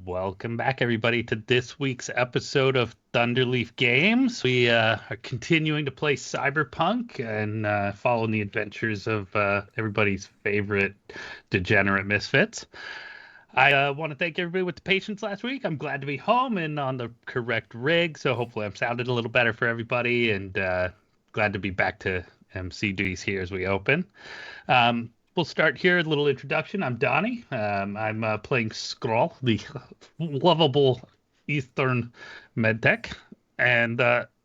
Welcome back, everybody, to this week's episode of Thunderleaf Games. We are continuing to play Cyberpunk and following the adventures of everybody's favorite degenerate misfits. I want to thank everybody with the patience last week. I'm glad to be home and on the correct rig, so hopefully I'm sounding a little better for everybody, and glad to be back to MC duties here as we open. We'll start here. A little introduction. I'm Donnie. I'm playing Skrull, the lovable Eastern medtech. And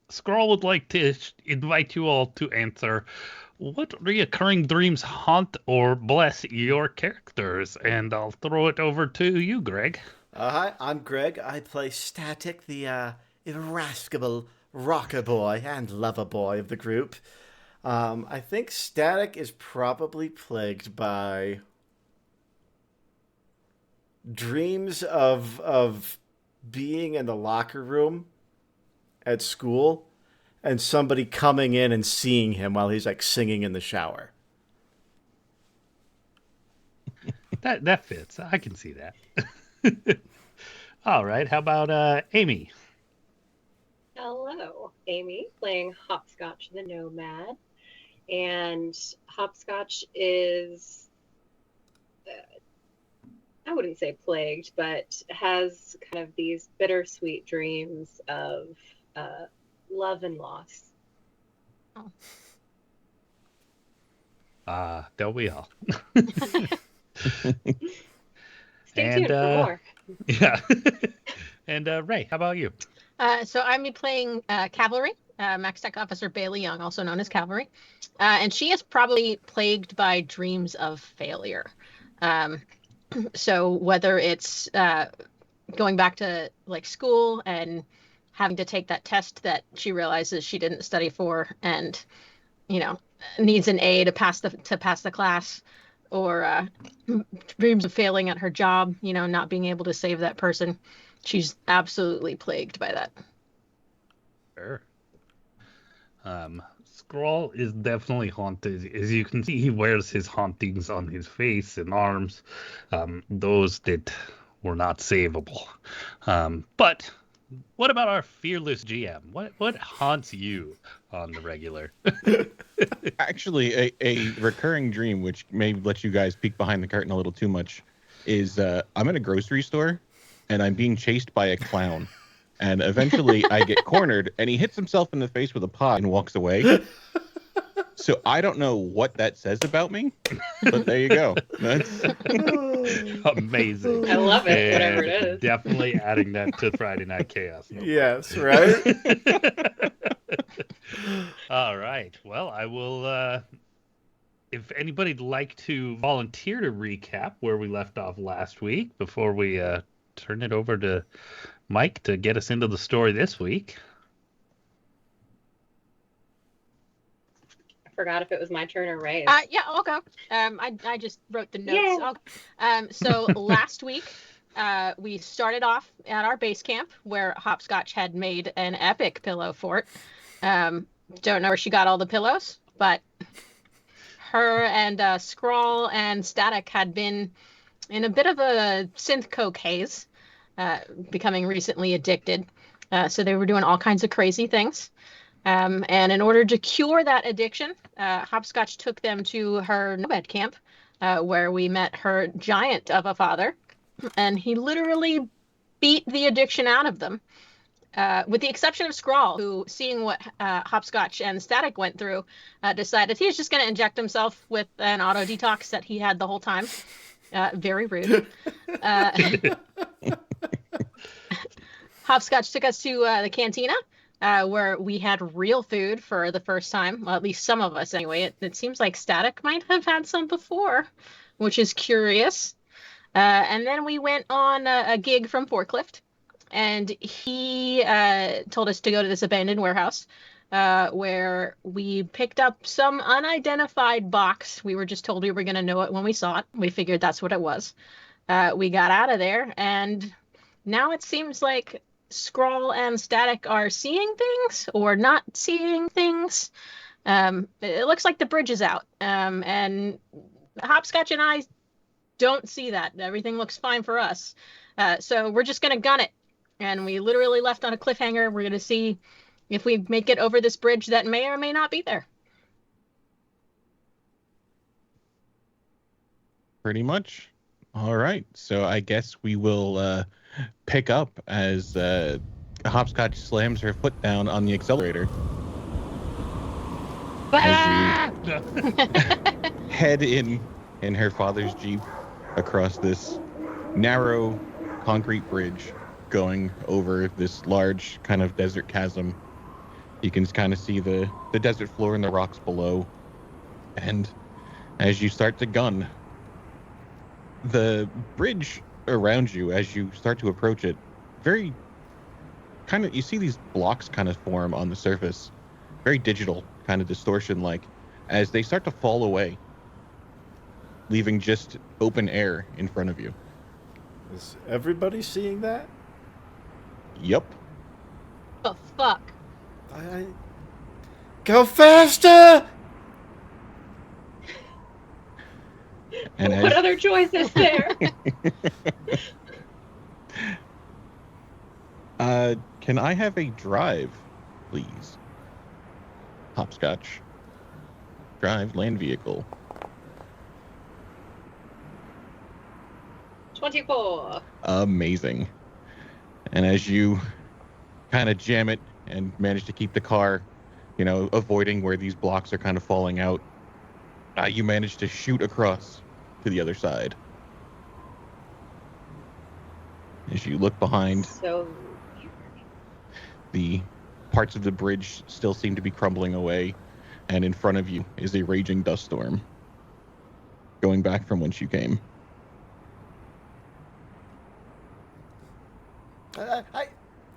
Skrull would like to invite you all to answer what reoccurring dreams haunt or bless your characters. And I'll throw it over to you, Greg. Hi, I'm Greg. I play Static, the irascible rocker boy and lover boy of the group. I think Static is probably plagued by dreams of being in the locker room at school and somebody coming in and seeing him while he's like singing in the shower. That fits. I can see that. All right. How about Amy? Hello, Amy, playing Hopscotch the Nomad. And Hopscotch is, I wouldn't say plagued, but has kind of these bittersweet dreams of love and loss. Don't we all? Stay tuned for more. Yeah. And Ray, how about you? So I'm playing Cavalry, Max Tech Officer Bailey Young, also known as Cavalry. And she is probably plagued by dreams of failure. So whether it's going back to like school and having to take that test that she realizes she didn't study for and, you know, needs an A to pass the class, or dreams of failing at her job, you know, not being able to save that person. She's absolutely plagued by that. Sure. Skrull is definitely haunted. As you can see, he wears his hauntings on his face and arms. Those that were not savable. But what about our fearless GM? What haunts you on the regular? Actually, a recurring dream, which may let you guys peek behind the curtain a little too much, is I'm in a grocery store and I'm being chased by a clown. And eventually I get cornered and he hits himself in the face with a pot and walks away. So I don't know what that says about me, but there you go. That's amazing. I love it, and whatever it is. Definitely adding that to Friday Night Chaos. Yes, right? All right. Well, I will, if anybody'd like to volunteer to recap where we left off last week before we turn it over to Mike to get us into the story this week. I forgot if it was my turn or Ray's. Yeah, I'll go. I just wrote the notes. So last week, we started off at our base camp where Hopscotch had made an epic pillow fort. Don't know where she got all the pillows, but her and Skrull and Static had been in a bit of a synth coke haze, becoming recently addicted. So they were doing all kinds of crazy things. And in order to cure that addiction, Hopscotch took them to her nomad camp, where we met her giant of a father. And he literally beat the addiction out of them, with the exception of Skrull, who, seeing what Hopscotch and Static went through, decided he was just going to inject himself with an auto detox that he had the whole time. Very rude. Hopscotch took us to the cantina, where we had real food for the first time. Well, at least some of us anyway. It seems like Static might have had some before, which is curious. And then we went on a gig from Forklift, and he told us to go to this abandoned warehouse, where we picked up some unidentified box. We were just told we were going to know it when we saw it. We figured that's what it was. We got out of there, and now it seems like Skrull and Static are seeing things or not seeing things. It looks like the bridge is out, and Hopscotch and I don't see that. Everything looks fine for us. So we're just gonna gun it, and we literally left on a cliffhanger. We're gonna see if we make it over this bridge that may or may not be there. Pretty much. All right. So I guess we will pick up as Hopscotch slams her foot down on the accelerator. As you head in her father's Jeep across this narrow concrete bridge going over this large kind of desert chasm. You can kind of see the desert floor and the rocks below. And as you start to gun, the bridge around you, as you start to approach it, very kind of, you see these blocks kind of form on the surface, very digital, kind of distortion like, as they start to fall away, leaving just open air in front of you. Is everybody seeing that? Yep. Oh, fuck. Go faster! And What other choice is there? Can I have a drive, please? Hopscotch. Drive land vehicle. 24. Amazing. And as you kind of jam it and manage to keep the car, avoiding where these blocks are kind of falling out, you manage to shoot across to the other side. As you look behind, So the parts of the bridge still seem to be crumbling away, and in front of you is a raging dust storm going back from whence you came.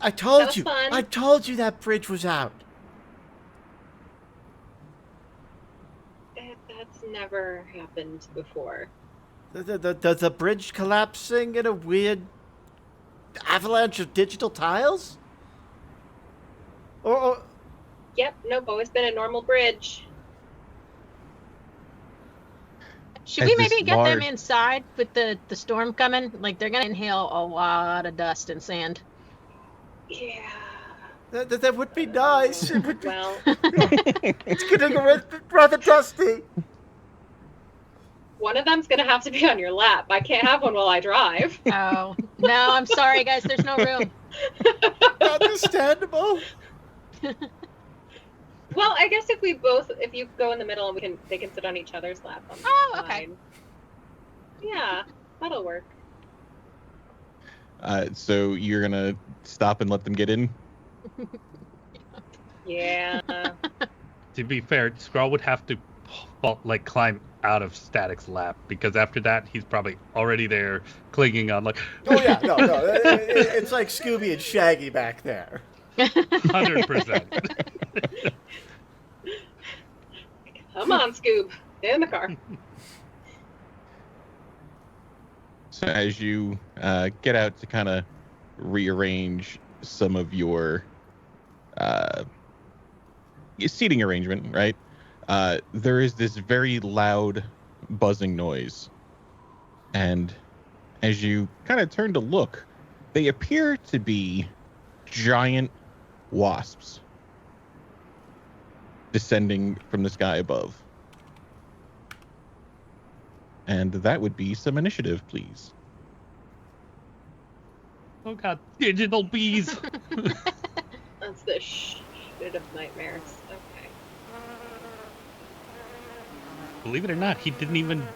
I told That was you. fun. I told you that bridge was out. that's never happened before. The bridge collapsing in a weird avalanche of digital tiles? Or Yep, nope, always been a normal bridge. Should As we this maybe get them large- inside with the storm coming? Like, they're gonna inhale a lot of dust and sand. Yeah. that would be nice. It would be, Well, it's getting rather dusty. one of them's gonna have to be on your lap. I can't have one while I drive. Oh, no, I'm sorry, guys. There's no room. Understandable. Well, I guess if you go in the middle and they can sit on each other's lap. Oh, okay. Fine. Yeah, that'll work. So you're going to stop and let them get in? Yeah. To be fair, Skrull would have to climb out of Static's lap, because after that he's probably already there clinging on Oh yeah, no. It's like Scooby and Shaggy back there. 100%. Come on, Scoob. Get in the car. So as you get out to kind of rearrange some of your seating arrangement, right? There is this very loud buzzing noise. And as you kind of turn to look, they appear to be giant wasps descending from the sky above. And that would be some initiative, please. Oh god, digital bees. That's the shit of nightmares. Okay. Believe it or not, he didn't even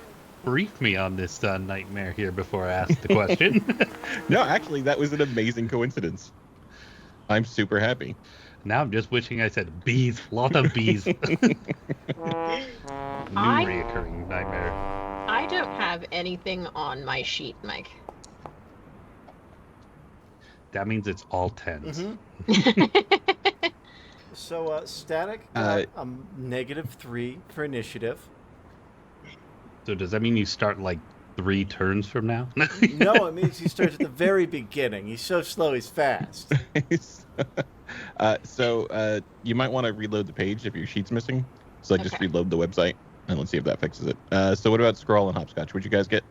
brief me on this nightmare here before I asked the question. No, actually, that was an amazing coincidence. I'm super happy. Now I'm just wishing I said bees. Lot of bees. New reoccurring nightmare. I don't have anything on my sheet, Mike. That means it's all tens. Mm-hmm. So, Static got -3 for initiative. So does that mean you start 3 turns from now? No, it means he starts at the very beginning. He's so slow, he's fast. So you might want to reload the page if your sheet's missing. So just Okay. reload the website, and let's see if that fixes it. So what about Scroll and Hopscotch? What'd you guys get?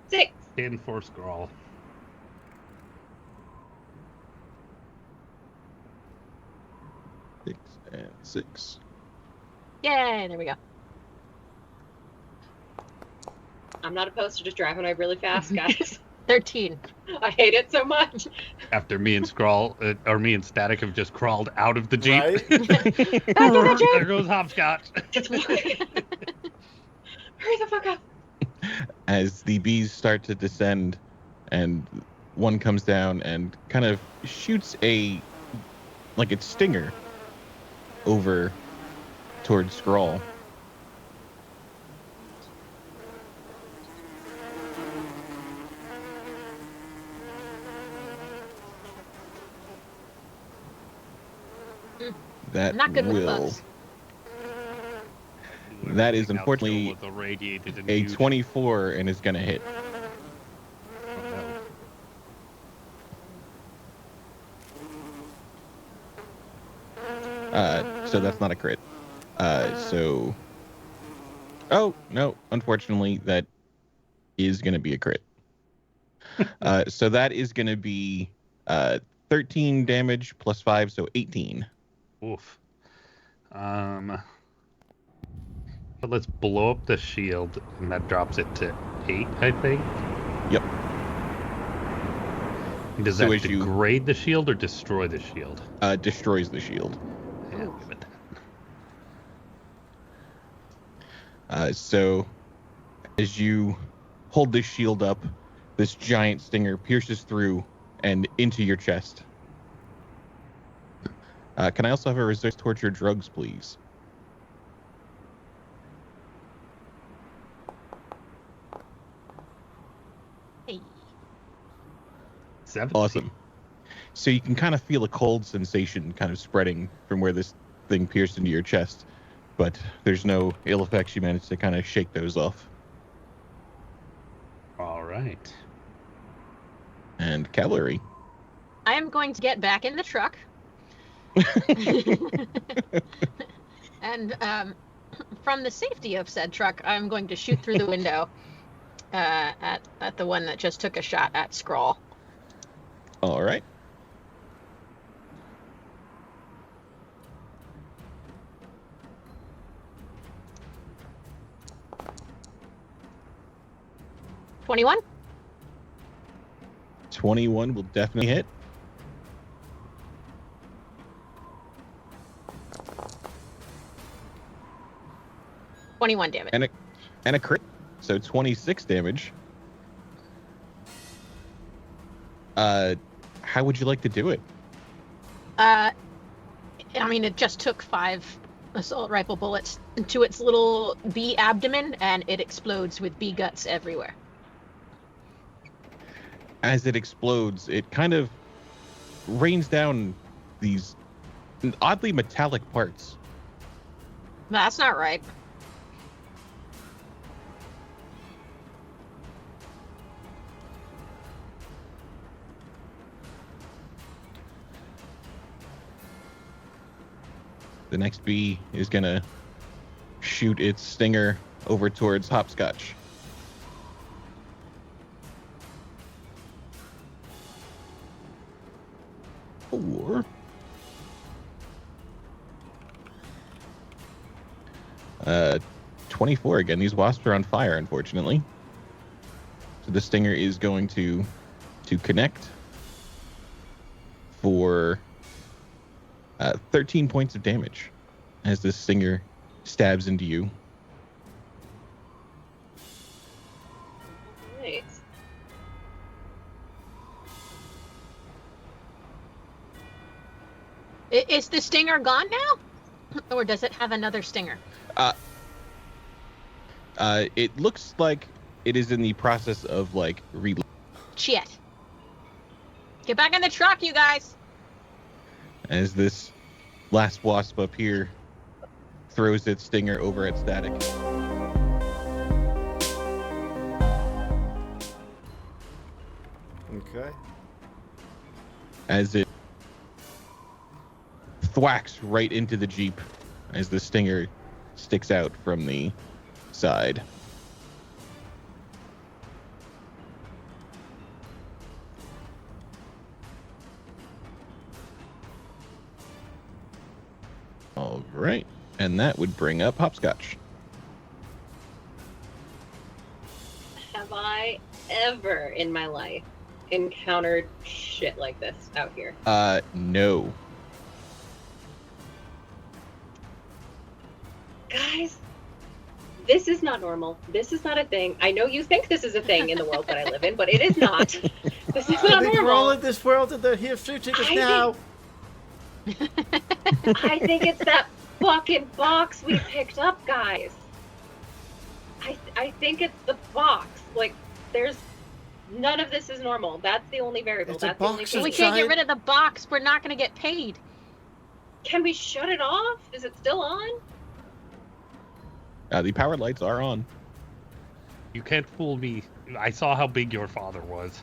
6. In for Skrull. 6 and 6. Yay, there we go. I'm not opposed to just driving away really fast, guys. 13. I hate it so much. After me and me and Static have just crawled out of the Jeep. Right? There goes Hopscotch. Hurry the fuck up. As the bees start to descend, and one comes down and kind of shoots its stinger over towards Skrull. That Not good with will. bugs. That is unfortunately a 24 and is going to hit. So that's not a crit. Oh, no. Unfortunately, that is going to be a crit. So that is going to be 13 damage plus 5, so 18. Oof. But let's blow up the shield, and that drops it to 8, I think. Yep. Does So that as you- degrade the shield or destroy the shield? Destroys the shield. Yeah, give it that. So as you hold this shield up, this giant stinger pierces through and into your chest. Can I also have a resist torture drugs, please? Hey. 17. Awesome. So you can kind of feel a cold sensation kind of spreading from where this thing pierced into your chest, but there's no ill effects. You managed to kind of shake those off. All right. And cavalry. I am going to get back in the truck. And from the safety of said truck, I'm going to shoot through the window at the one that just took a shot at Skrull. All right. $21? 21 will definitely hit. $21 damage. And a crit. So 26 damage. How would you like to do it? I mean, it just took 5 assault rifle bullets to its little bee abdomen, and it explodes with bee guts everywhere. As it explodes, it kind of rains down these oddly metallic parts. That's not right. The next bee is going to shoot its stinger over towards Hopscotch. Or 24 again. These wasps are on fire, unfortunately. So the stinger is going to connect for 13 points of damage as this stinger stabs into you. Nice. Is the stinger gone now? Or does it have another stinger? It looks like it is in the process of reload. Shit. Get back in the truck, you guys! As this last wasp up here throws its stinger over at Static. Okay. As it thwacks right into the Jeep as the stinger sticks out from the side. All right. And that would bring up Hopscotch. Have I ever in my life encountered shit like this out here? No. Guys, this is not normal. This is not a thing. I know you think this is a thing in the world that I live in, but it is not. This is not I think normal. we're all in this world and they're here shooting us now. I think it's that fucking box we picked up, guys. I think it's the box. Like, there's none of this is normal. That's the only variable. It's a That's the only box thing. of We can't get rid of the box. We're not going to get paid. Can we shut it off? Is it still on? The power lights are on. You can't fool me. I saw how big your father was.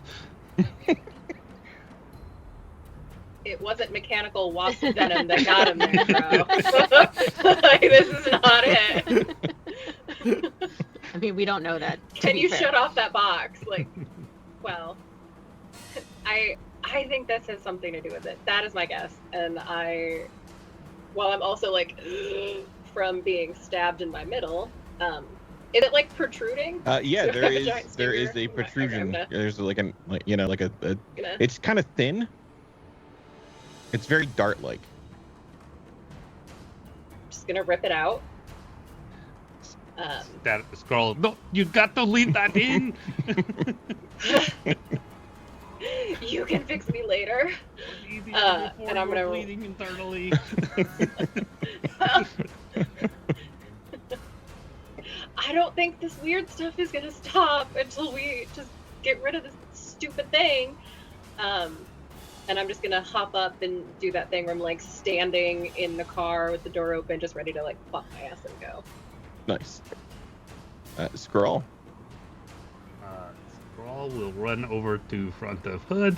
It wasn't mechanical wasp venom that got him there, bro. Like, this is not it. I mean, we don't know that. Can you shut off that box? Like, well, I think this has something to do with it. That is my guess. And while I'm also like, from being stabbed in my middle, is it like protruding? Yeah, Do I have a there giant is spear? a protrusion. Okay, There's like it's kind of thin. It's very dart-like. Just gonna rip it out. That scroll. No, you got to leave that in. You can fix me later. And I'm gonna bleeding internally. I don't think this weird stuff is gonna stop until we just get rid of this stupid thing. And I'm just gonna hop up and do that thing where I'm like standing in the car with the door open, just ready to like fuck my ass and go. Nice. Scroll. Scroll will run over to front of hood,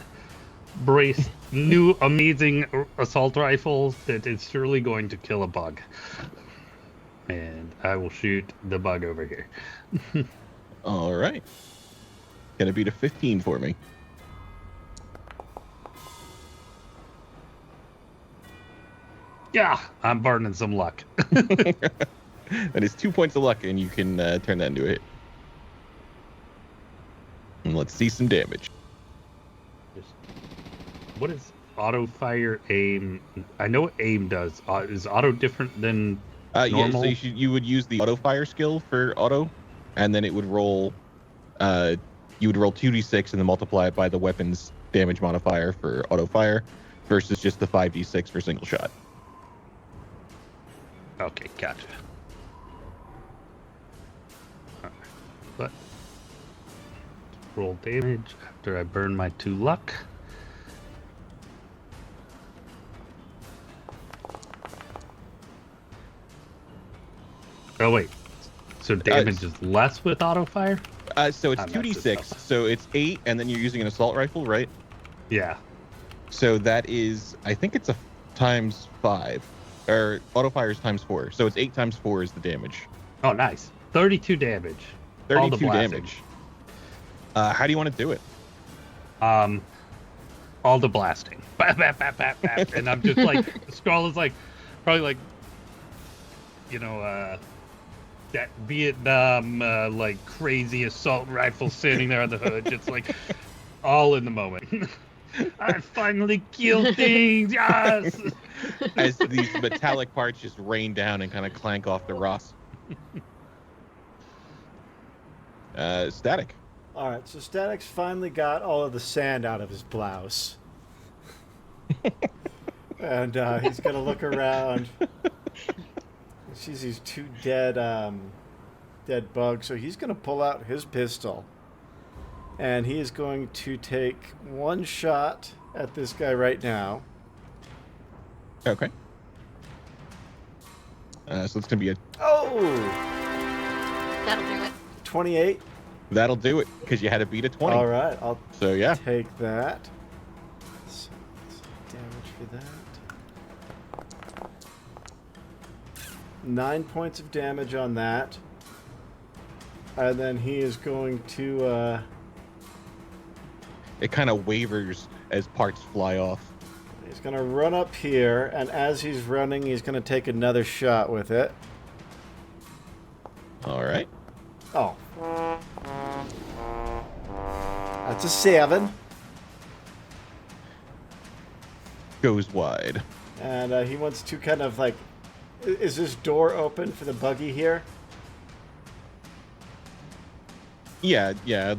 brace new amazing assault rifles that is surely going to kill a bug. And I will shoot the bug over here. All right. Gonna beat a 15 for me. Yeah, I'm burning some luck. That is 2 points of luck, and you can turn that into a hit. And let's see some damage. What is auto fire aim? I know what aim does. Is auto different than normal? Yeah, so you would use the auto fire skill for auto, and then it would roll. You would roll 2d6 and then multiply it by the weapon's damage modifier for auto fire, versus just the 5d6 for single shot. Okay, gotcha. But roll damage after I burn my 2 luck. Oh wait, so damage is less with auto fire? So it's 2d6, so it's 8, and then you're using an assault rifle, right? Yeah. So that is, I think it's a times 5, or auto fire is times 4. So it's 8 times 4 is the damage. Oh, nice. 32 damage. 32 damage. How do you want to do it? All the blasting. Bap, bap, bap, bap, bap. And I'm just like, the scroll is like, probably like, you know, that Vietnam, like, crazy assault rifle sitting there on the hood, just like, all in the moment. I finally killed things, yes! As these metallic parts just rain down and kind of clank off the Ross. Static. All right, so Static's finally got all of the sand out of his blouse. And he's going to look around. He sees these 2 dead bugs, so he's going to pull out his pistol. And he is going to take 1 shot at this guy right now. Okay. So it's going to be a... Oh! That'll do it. 28. That'll do it, because you had to beat a 20. All right, I'll So, yeah. take that. So, damage for that. 9 points of damage on that. And then he is going to... It kind of wavers as parts fly off. He's going to run up here, and as he's running, he's going to take another shot with it. All right. Oh. That's a 7. Goes wide. And he wants to kind of like... Is this door open for the buggy here? Yeah. You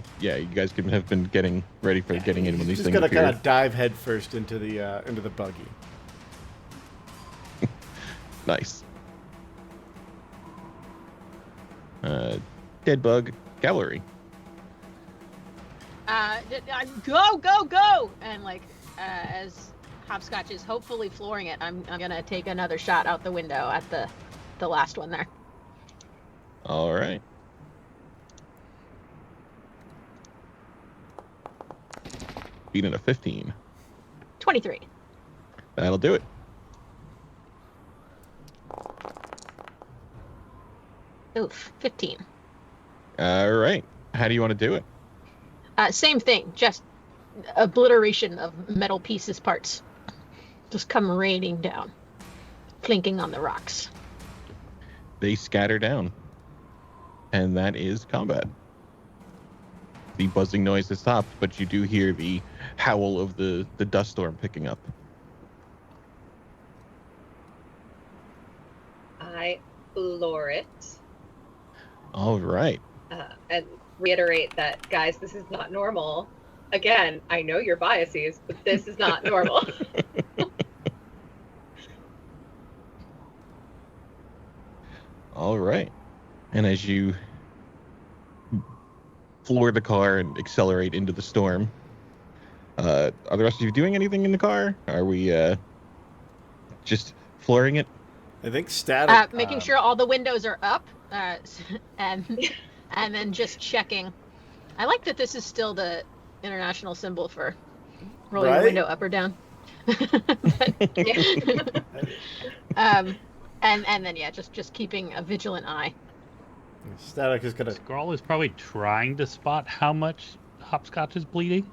guys have been getting ready for getting in when these He's things going to appear. kind of dive headfirst into the buggy. Nice. Dead bug cavalry. Go! And like as Hopscotch is hopefully flooring it, I'm gonna take another shot out the window at the last one there. All right. Beating a 15. 23. That'll do it. Oof, 15. All right. How do you want to do it? Same thing, just obliteration of metal pieces parts. Just come raining down, clinking on the rocks. They scatter down. And that is combat. The buzzing noise has stopped, but you do hear the howl of the dust storm picking up. I floor it. All right. And reiterate that, guys, this is not normal. Again, I know your biases, but this is not normal. All right. And as you floor the car and accelerate into the storm, are the rest of you doing anything in the car? Are we just flooring it? I think Static... Making sure all the windows are up, and then just checking. I like that this is still the international symbol for rolling the window up or down. And then just keeping a vigilant eye. Static is gonna... Skrull is probably trying to spot how much Hopscotch is bleeding.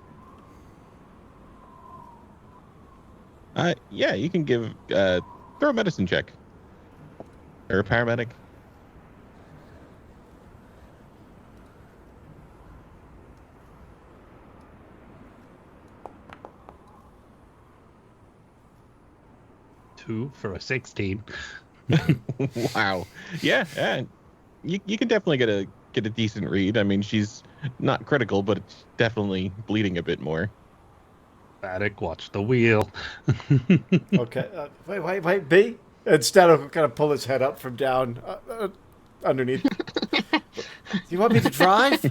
Yeah, you can give throw a medicine check. Or a paramedic. Two for a 16. Wow. Yeah. You can definitely get a decent read. I mean, she's not critical, but it's definitely bleeding a bit more. Static, watch the wheel. Okay. Wait, B? And Static will kind of pull his head up from down underneath. Do you want me to drive?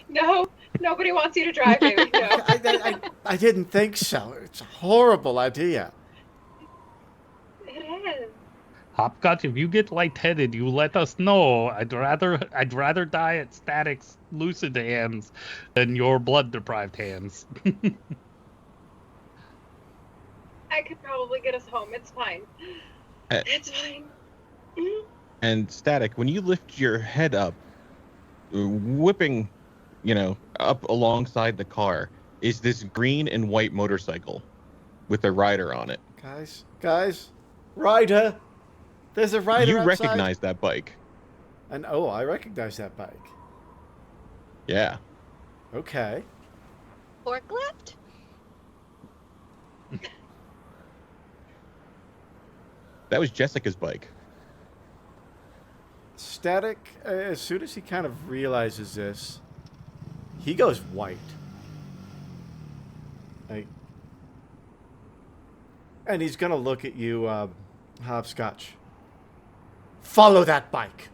No, nobody wants you to drive, baby. No. I didn't think so. It's a horrible idea. It is. Hopscotch, if you get lightheaded, you let us know. I'd rather die at Static's lucid hands than your blood deprived hands. I could probably get us home. It's fine. It's fine. And Static, when you lift your head up, whipping, up alongside the car, is this green and white motorcycle with a rider on it. Guys, rider. There's a rider You outside. recognize that bike. And I recognize that bike. Yeah. Okay. Forklift? That was Jessica's bike. Static, as soon as he kind of realizes this, he goes white. And he's going to look at you, Hopscotch. Follow that bike.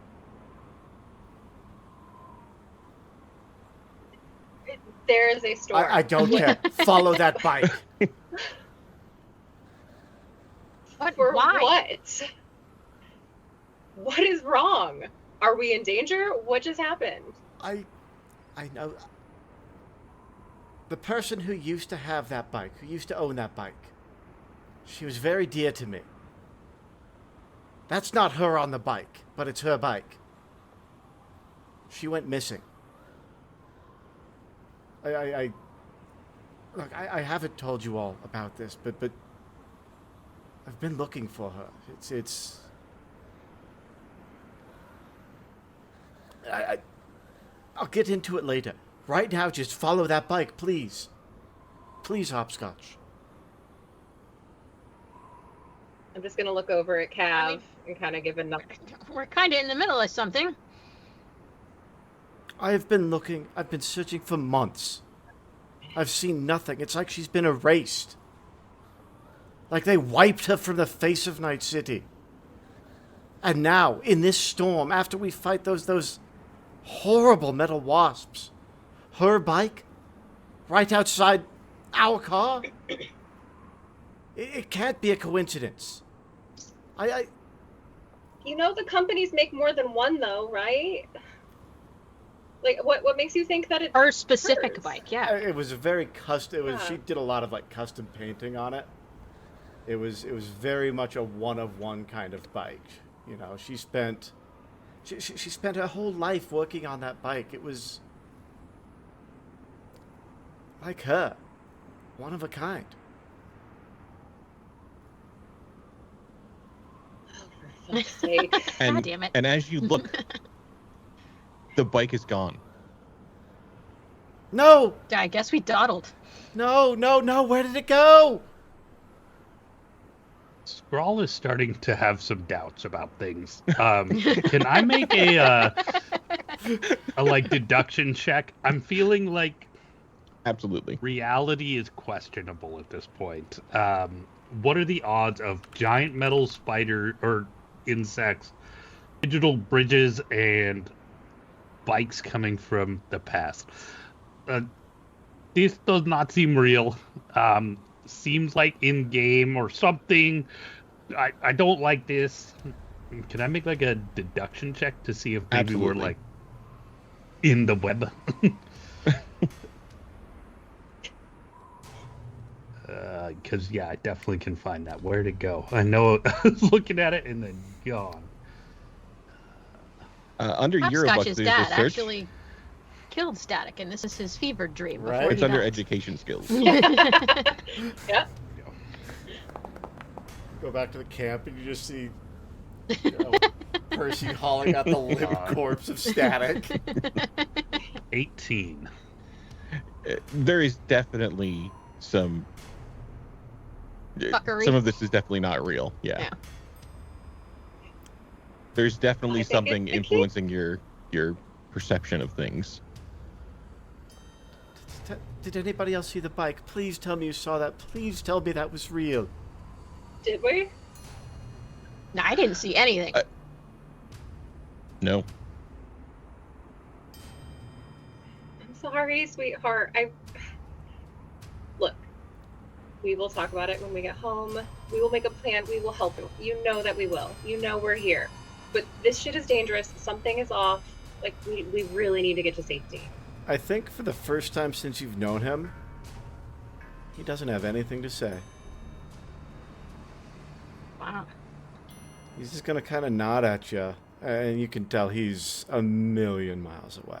There is a storm. I don't care. Follow that bike. For Why? what? What is wrong? Are we in danger? What just happened? I know. The person who used to have that bike, who used to own that bike, she was very dear to me. That's not her on the bike, but it's her bike. She went missing. Look, I haven't told you all about this, but I've been looking for her. I'll get into it later. Right now, just follow that bike, please. Please, Hopscotch. I'm just gonna look over at Cav and kind of give a nod. We're kind of in the middle of something. I've been searching for months. I've seen nothing. It's like she's been erased. Like they wiped her from the face of Night City. And now, in this storm, after we fight those horrible metal wasps, her bike, right outside our car? It can't be a coincidence. You know the companies make more than one, though, right? Like, what makes you think that it's her specific hers? bike? Yeah. It was a very custom. Yeah. She did a lot of like custom painting on it. It was very much a one of one kind of bike. You know, she spent her whole life working on that bike. It was like her, one of a kind. Oh, for fuck's sake. And, God damn it. and as you look, the bike is gone. No, I guess we dawdled. no. Where did it go? Scrawl is starting to have some doubts about things. Can I make a like deduction check? I'm feeling like Absolutely. reality is questionable at this point. What are the odds of giant metal spider or insects, digital bridges, and bikes coming from the past? This does not seem real. Seems like in game or something. I don't like this. Can I make like a deduction check to see if maybe we're Absolutely. like in the web? Because yeah, I definitely can find that. Where'd it go? I know I was looking at it and then gone. Under your Hopscotch's there's dad a search. actually killed Static, and this is his fever dream. Right. Before It's he under died. education skills. Yeah. Go back to the camp and you just see Percy hauling out the limp corpse of Static. 18. There is definitely some. Fuckery. Some of this is definitely not real. Yeah. There's definitely I think something it's the key. influencing your perception of things. Did anybody else see the bike? Please tell me you saw that. Please tell me that was real. Did we? No, I didn't see anything. No. I'm sorry, sweetheart. Look, we will talk about it when we get home. We will make a plan. We will help you. You know that we will. You know we're here. But this shit is dangerous. Something is off. Like, we really need to get to safety. I think for the first time since you've known him, he doesn't have anything to say. Wow. He's just gonna kind of nod at you, and you can tell he's a million miles away.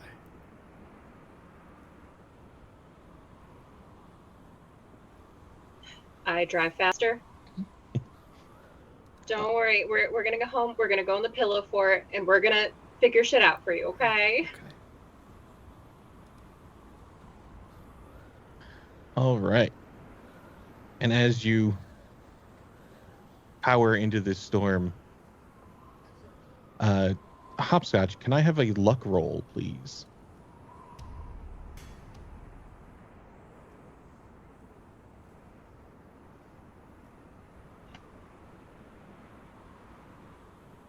I drive faster. Don't worry. We're gonna go home. We're gonna go in the pillow fort, and we're gonna figure shit out for you, okay? All right. And as you power into this storm, Hopscotch, can I have a luck roll, please?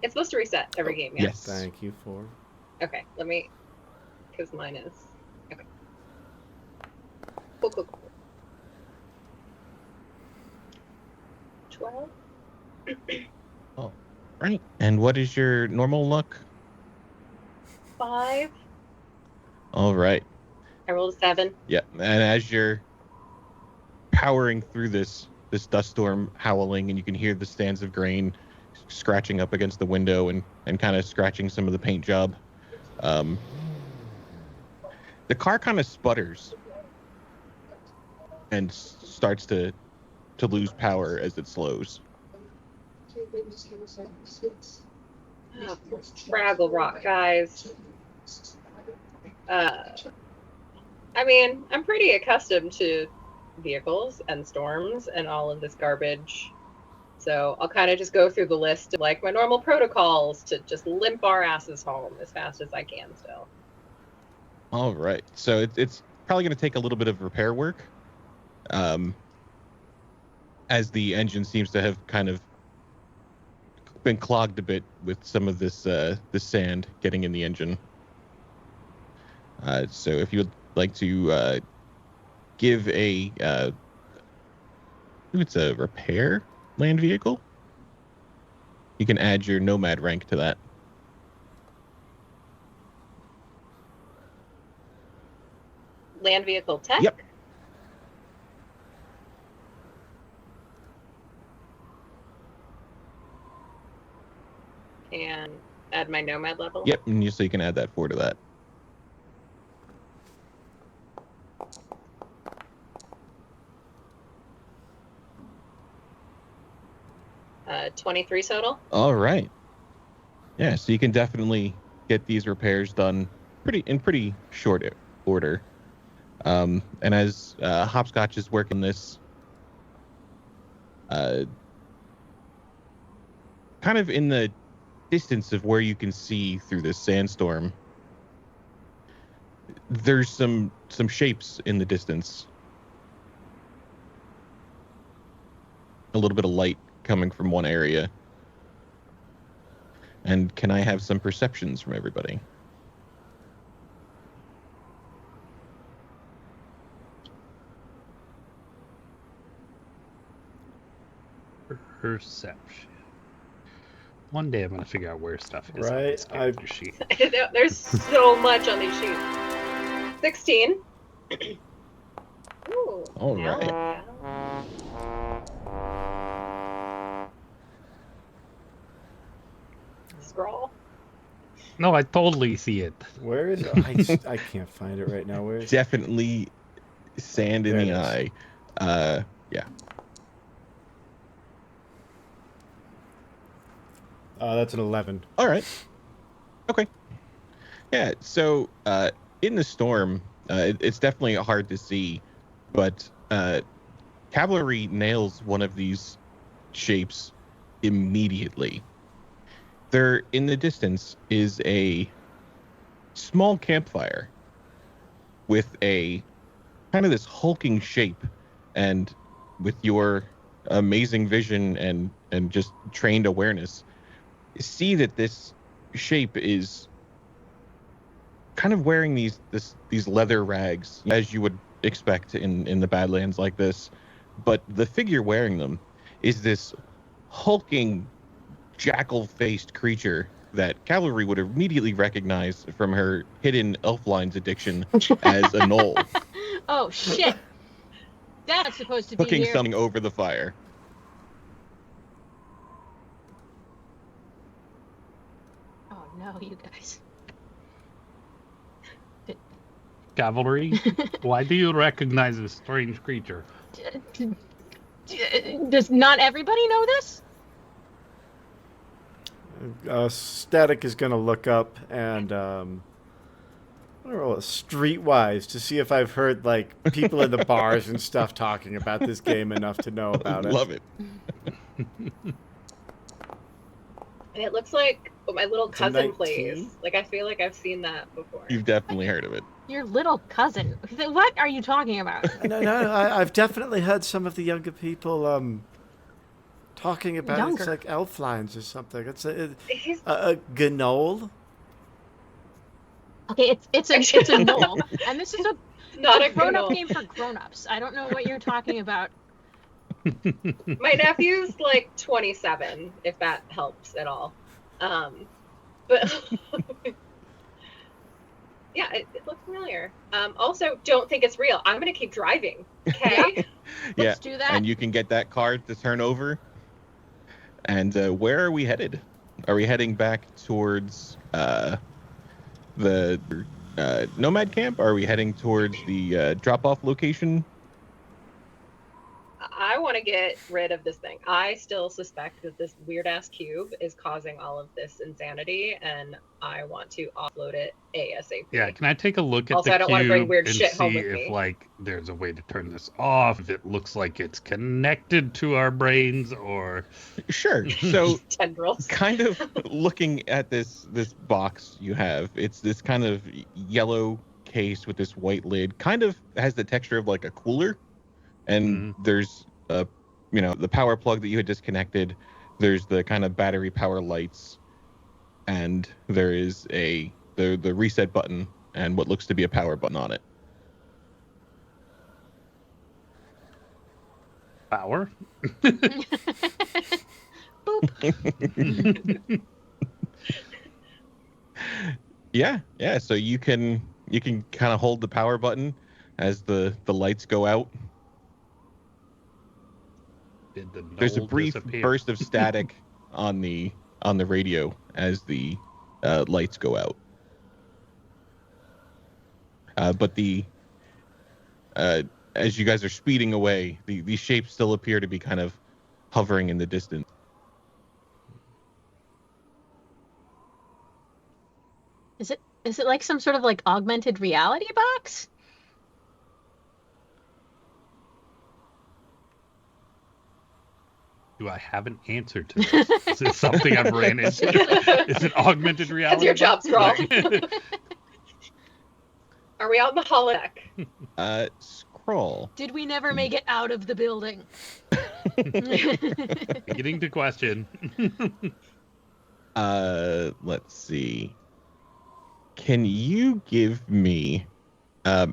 It's supposed to reset every game, yeah? Yes. Thank you for. Okay, let me... Because mine is... Okay. Cool. 12? Oh, right. And what is your normal luck? 5? All right. I rolled a 7. Yeah. And as you're powering through this dust storm howling, and you can hear the stands of grain scratching up against the window and kind of scratching some of the paint job. The car kind of sputters. and starts to lose power as it slows. Oh, Fraggle Rock, guys. I mean, I'm pretty accustomed to vehicles and storms and all of this garbage. So I'll kind of just go through the list of like my normal protocols to just limp our asses home as fast as I can still. All right. So it's probably going to take a little bit of repair work, as the engine seems to have kind of been clogged a bit with some of this sand getting in the engine. So if you would like to give it's a repair land vehicle, you can add your nomad rank to that. Land vehicle tech? Yep. And add my nomad level? Yep, and so you can add that 4 to that. Uh, 23 total? All right. Yeah, so you can definitely get these repairs done in pretty short order. And as Hopscotch is working this, kind of in the distance of where you can see through this sandstorm, there's some shapes in the distance. A little bit of light coming from one area. And can I have some perceptions from everybody? Perception. One day I'm going to figure out where stuff is on Right, this character sheet. There's so much on these sheets. 16. Ooh, All now right. now. Scroll. No, I totally see it. Where is it? I can't find it right now. Where is it? Definitely sand in There the it eye. Yeah. That's an 11. All right. Okay. Yeah. So in the storm, it's definitely hard to see, but cavalry nails one of these shapes immediately. There, in the distance, is a small campfire with a kind of this hulking shape, and with your amazing vision and just trained awareness, see that this shape is kind of wearing these leather rags, as you would expect in the Badlands like this, but the figure wearing them is this hulking, jackal-faced creature that cavalry would immediately recognize from her hidden elf-lines addiction as a gnoll. Oh shit! That's supposed to be Cooking here. something over the fire. Oh no, you guys. Cavalry, why do you recognize this strange creature? Does not everybody know this? Static is going to look up and roll streetwise to see if I've heard like people in the bars and stuff talking about this game enough to know about it. Love it. And it looks like what my little It's a cousin 19. plays. Like, I feel like I've seen that before. You've definitely heard of it. Your little cousin. What are you talking about? No, I've definitely heard some of the younger people talking about it. It's Younger. like elf lines or something. It's a He's gnoll. Okay, it's a knoll, and this is a not a grown-up gnoll. game for grown-ups. I don't know what you're talking about. My nephew's like 27, if that helps at all. But yeah, it looks familiar. Also, don't think it's real. I'm gonna keep driving. Okay. Let's do that. And you can get that card to turn over. And where are we headed? Are we heading back towards the nomad camp? Are we heading towards the drop-off location? want to get rid of this thing. I still suspect that this weird ass cube is causing all of this insanity, and I want to offload it ASAP. Yeah, can I take a look at Also, the I don't want to bring cube weird and shit home see with if me. like there's a way to turn this off? If it looks like it's connected to our brains, or Sure. So Tendrils. kind of looking at this box you have, it's this kind of yellow case with this white lid, kind of has the texture of like a cooler, and there's the power plug that you had disconnected, there's the kind of battery power lights, and there is the reset button and what looks to be a power button on it. power. Boop. Yeah. So you can kind of hold the power button as the lights go out. Did the There's a knoll brief disappear? burst of static on the radio as the lights go out. But as you guys are speeding away, these shapes still appear to be kind of hovering in the distance. Is it like some sort of like augmented reality box? Do I have an answer to this? Is it something I've ran into? Is it augmented reality? That's your job, Scroll. Like- Are we out in the holodeck? Scroll. Did we never make it out of the building? Beginning to question. Let's see. Can you give me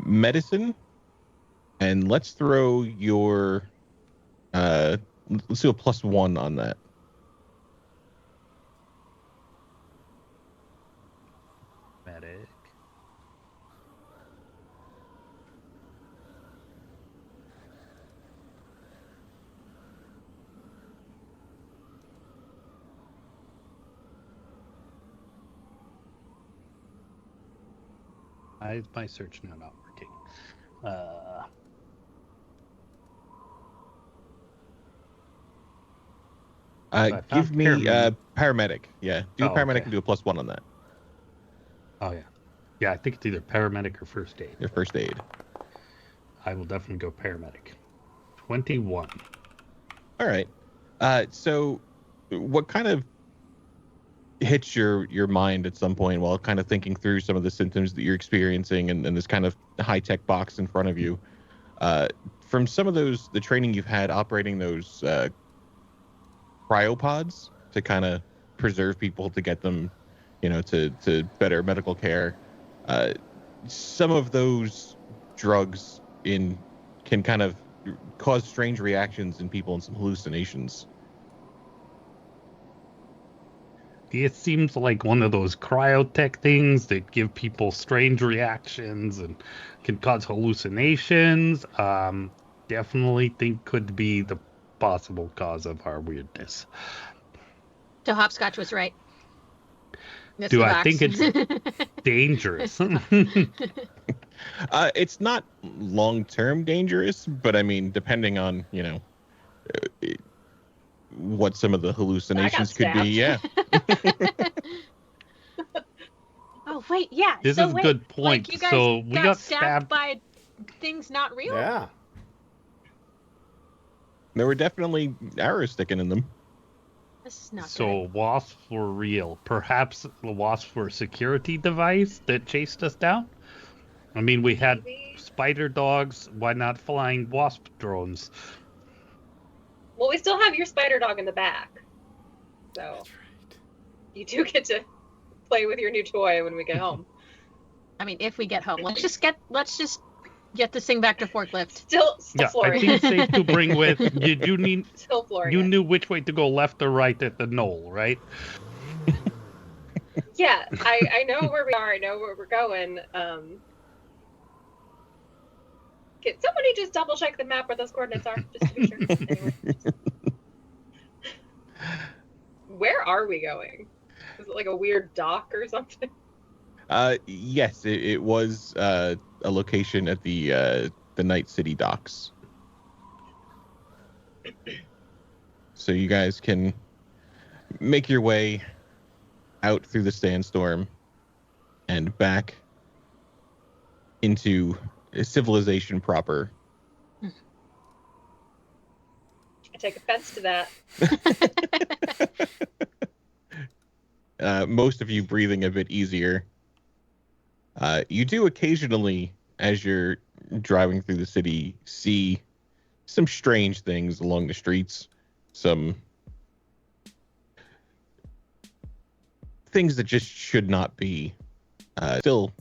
medicine? And let's throw your let's do a +1 on that. Medic. Why is my search now not working? I Give found me paramedic. paramedic. Yeah, do a Oh, paramedic okay. and do a +1 on that. Oh yeah. Yeah, I think it's either paramedic or first aid. Your first aid. I will definitely go paramedic. 21. All right. So what kind of hits your mind at some point while kind of thinking through some of the symptoms that you're experiencing and this kind of high-tech box in front of you? From some of the training you've had operating those cryopods to kind of preserve people, to get them, to better medical care, some of those drugs can kind of cause strange reactions in people and some hallucinations. It seems like one of those cryotech things that give people strange reactions and can cause hallucinations. Definitely think could be the possible cause of our weirdness. So Hopscotch was right. That's Do the I box. think it's dangerous? It's not long-term dangerous, but I mean, depending on, what some of the hallucinations could be. Yeah. Oh wait, yeah. This so is a wait, good point. Like you guys So we got stabbed by things not real. Yeah. There were definitely arrows sticking in them. This is not So wasps were real. Perhaps the wasps were a security device that chased us down? I mean, we had Maybe. spider dogs. Why not flying wasp drones? Well, we still have your spider dog in the back. So That's right. you do get to play with your new toy when we get home. I mean, if we get home, let's just get this thing back to forklift. Still Yeah, I Florian. think it's safe to bring with. You need. Still Florian. You knew which way to go, left or right at the knoll, right? Yeah, I know where we are. I know where we're going. Can somebody just double check the map where those coordinates are, just to be sure? Anyway. Where are we going? Is it like a weird dock or something? Yes, it was a location at the Night City docks. So you guys can make your way out through the sandstorm and back into civilization proper. I take offense to that. Most of you breathing a bit easier. You do occasionally, as you're driving through the city, see some strange things along the streets. Some things that just should not be. Still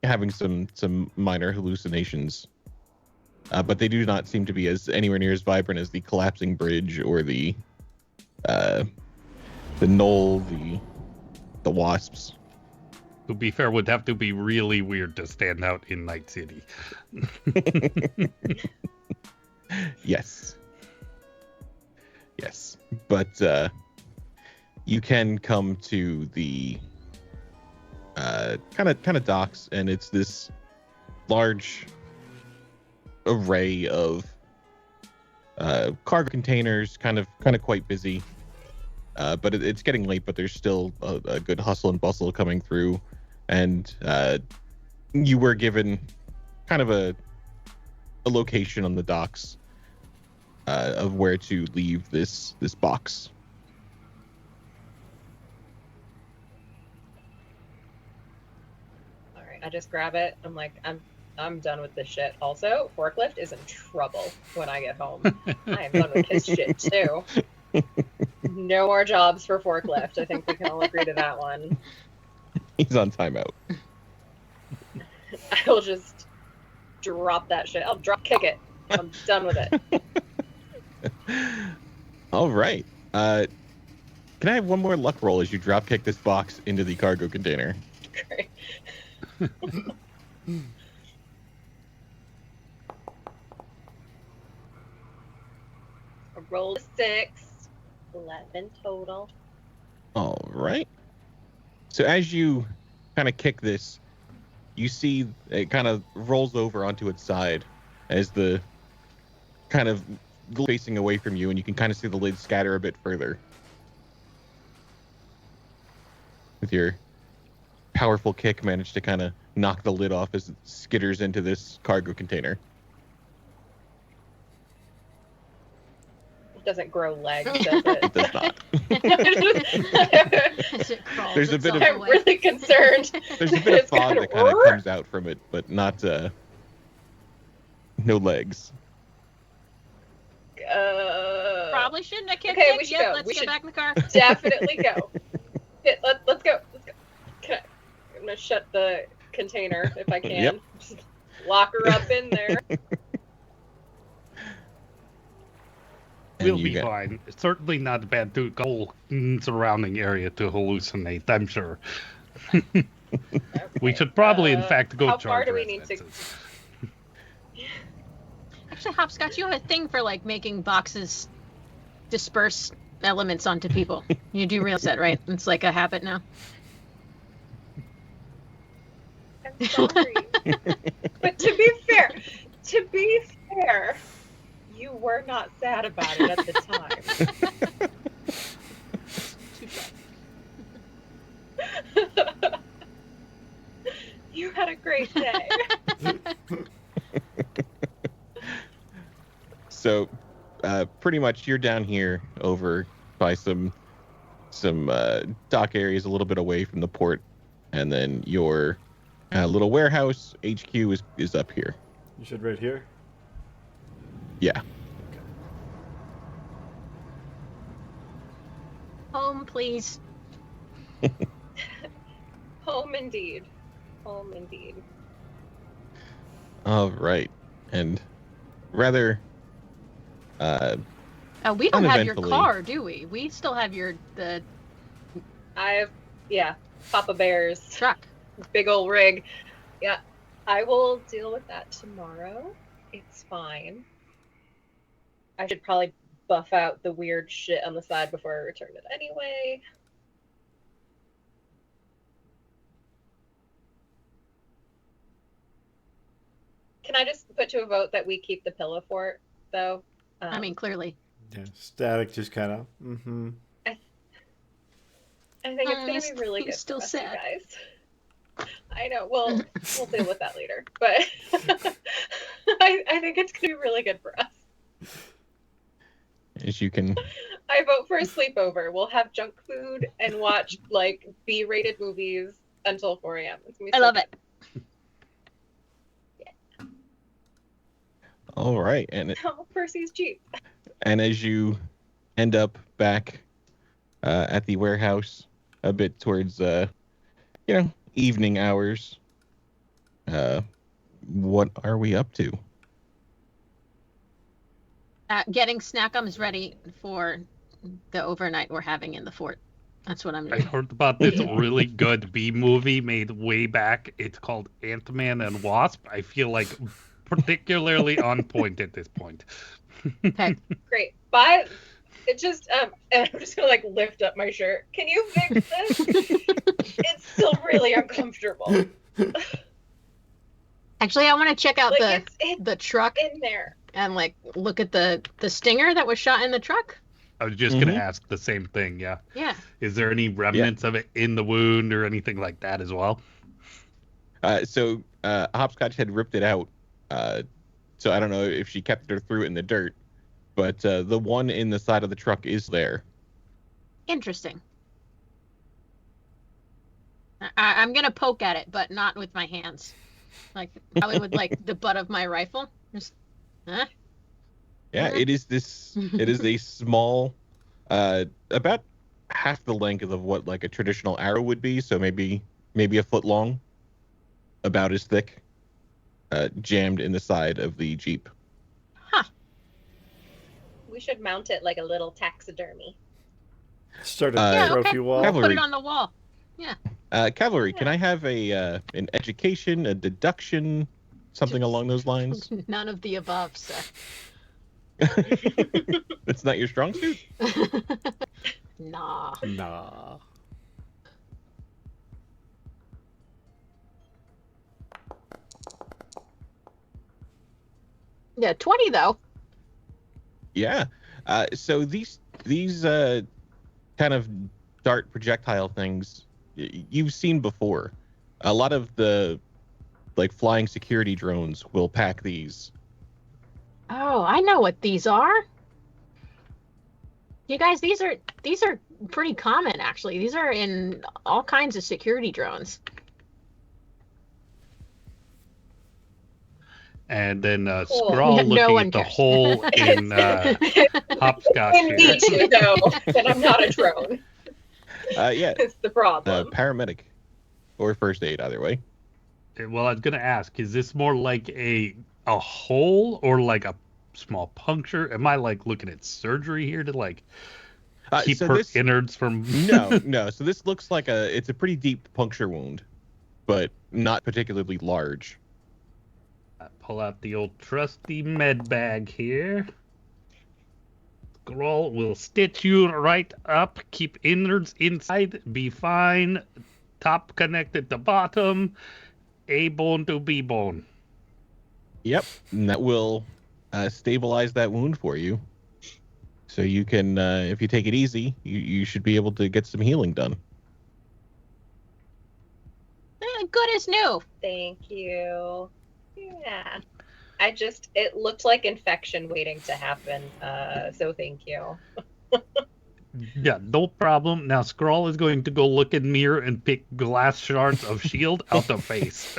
having some minor hallucinations. But they do not seem to be anywhere near as vibrant as the collapsing bridge or the knoll, the wasps. To be fair, would have to be really weird to stand out in Night City. Yes. But you can come to the kind of docks, and it's this large array of cargo containers, kind of quite busy. But it's getting late, but there's still a good hustle and bustle coming through, and you were given kind of a location on the docks of where to leave this box. All right, I just grab it. I'm like, I'm done with this shit. Also, Forklift is in trouble when I get home. I am done with his shit too. No more jobs for Forklift. I think we can all agree to that one. He's on timeout. I will just drop that shit. I'll drop kick it. I'm done with it. All right. Can I have one more luck roll as you drop kick this box into the cargo container? Great. I rolled a 6. 11 total. All right. So as you kind of kick this, you see it kind of rolls over onto its side as the kind of facing away from you, and you can kind of see the lid scatter a bit further. With your powerful kick, managed to kind of knock the lid off as it skitters into this cargo container. It doesn't grow legs, does it? It does not. There's a bit of. I'm really concerned. There's a bit of fog that kind of comes out from it, but not no legs. Probably shouldn't have kicked okay, it. we should Yep, go. let's We get should back in the car. definitely go. Let's go. I'm gonna shut the container if I can. Yep. Just lock her up in there. We'll be fine. It's certainly not bad to go surrounding area to hallucinate, I'm sure. Okay. We should probably, in fact, go how charge far do we need to? residences. Actually, Hopscotch, you have a thing for like making boxes disperse elements onto people. You do realize that, right? It's like a habit now. I'm sorry. But to be fair, you were not sad about it at the time. You had a great day. So, pretty much you're down here over by some dock areas a little bit away from the port, and then your little warehouse HQ is up here. You should right here? Yeah. Home, please. Home indeed. Home indeed. All right. And rather We don't have your uneventfully- car, do we? We still have the Papa Bear's truck. big old rig. Yeah, I will deal with that tomorrow. It's fine. I should probably buff out the weird shit on the side before I return it anyway. Can I just put to a vote that we keep the pillow fort, though? I mean, clearly. Yeah, Static just kind of. I think it's going to be really good still for us, sad. you guys. I know. Well, we'll deal with that later. But I think it's going to be really good for us. As you can. I vote for a sleepover. We'll have junk food and watch like B-rated movies until 4 a.m. I love it. Yeah. All right, and Percy's cheap. And as you end up back at the warehouse, a bit towards evening hours, what are we up to? Getting snackums ready for the overnight we're having in the fort. That's what I'm I doing. heard about this really good B movie made way back. It's called Ant-Man and Wasp. I feel like particularly on point at this point. Okay. Great. Bye. It just and I'm just gonna like lift up my shirt. Can you fix this? It's still really uncomfortable. Actually, I want to check out Like the truck in there. and like look at the stinger that was shot in the truck. I was just gonna ask the same thing. Yeah. Yeah. Is there any remnants of it in the wound or anything like that as well? So Hopscotch had ripped it out. So I don't know if she kept it or threw it in the dirt, but the one in the side of the truck is there. Interesting. I'm gonna poke at it, but not with my hands. Like probably with like the butt of my rifle. Just, huh? Yeah, it is this. It is a small, about half the length of what like a traditional arrow would be. So maybe a foot long, about as thick, jammed in the side of the Jeep. Huh. We should mount it like a little taxidermy. Start a trophy wall. We'll put it on the wall. Yeah. Cavalry, can I have an education, a deduction, something along those lines? None of the above, sir. It's not your strong suit? Nah. Yeah, 20 though. Yeah. So these kind of dart projectile things you've seen before. A lot of the like flying security drones will pack these. Oh, I know what these are. You guys, these are pretty common actually. These are in all kinds of security drones. And then Cool. Scrawl No looking one at the cares. hole in Hopscotch You here. need to know that I'm not a drone. Yeah. It's the problem. Paramedic or first aid, either way. Well, I was gonna ask, is this more like a hole or like a small puncture? Am I like looking at surgery here to like keep so her this- innards from? No. So this looks like it's a pretty deep puncture wound, but not particularly large. Pull out the old trusty med bag here. Scroll will stitch you right up. Keep innards inside. Be fine. Top connected to bottom. A bone to B bone. Yep, and that will stabilize that wound for you. So you can, if you take it easy, you should be able to get some healing done. Good as new. Thank you. Yeah. It looked like infection waiting to happen. So thank you. Yeah, no problem. Now Scroll is going to go look in mirror and pick glass shards of shield out the face.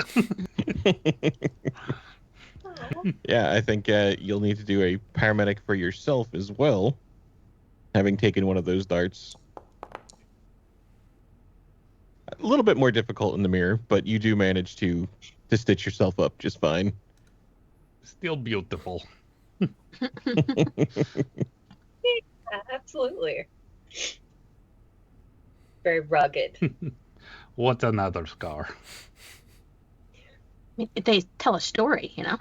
Yeah, I think you'll need to do a paramedic for yourself as well, having taken one of those darts. A little bit more difficult in the mirror, but you do manage to stitch yourself up just fine. Still beautiful. Absolutely. Very rugged. What's another scar? They tell a story, you know.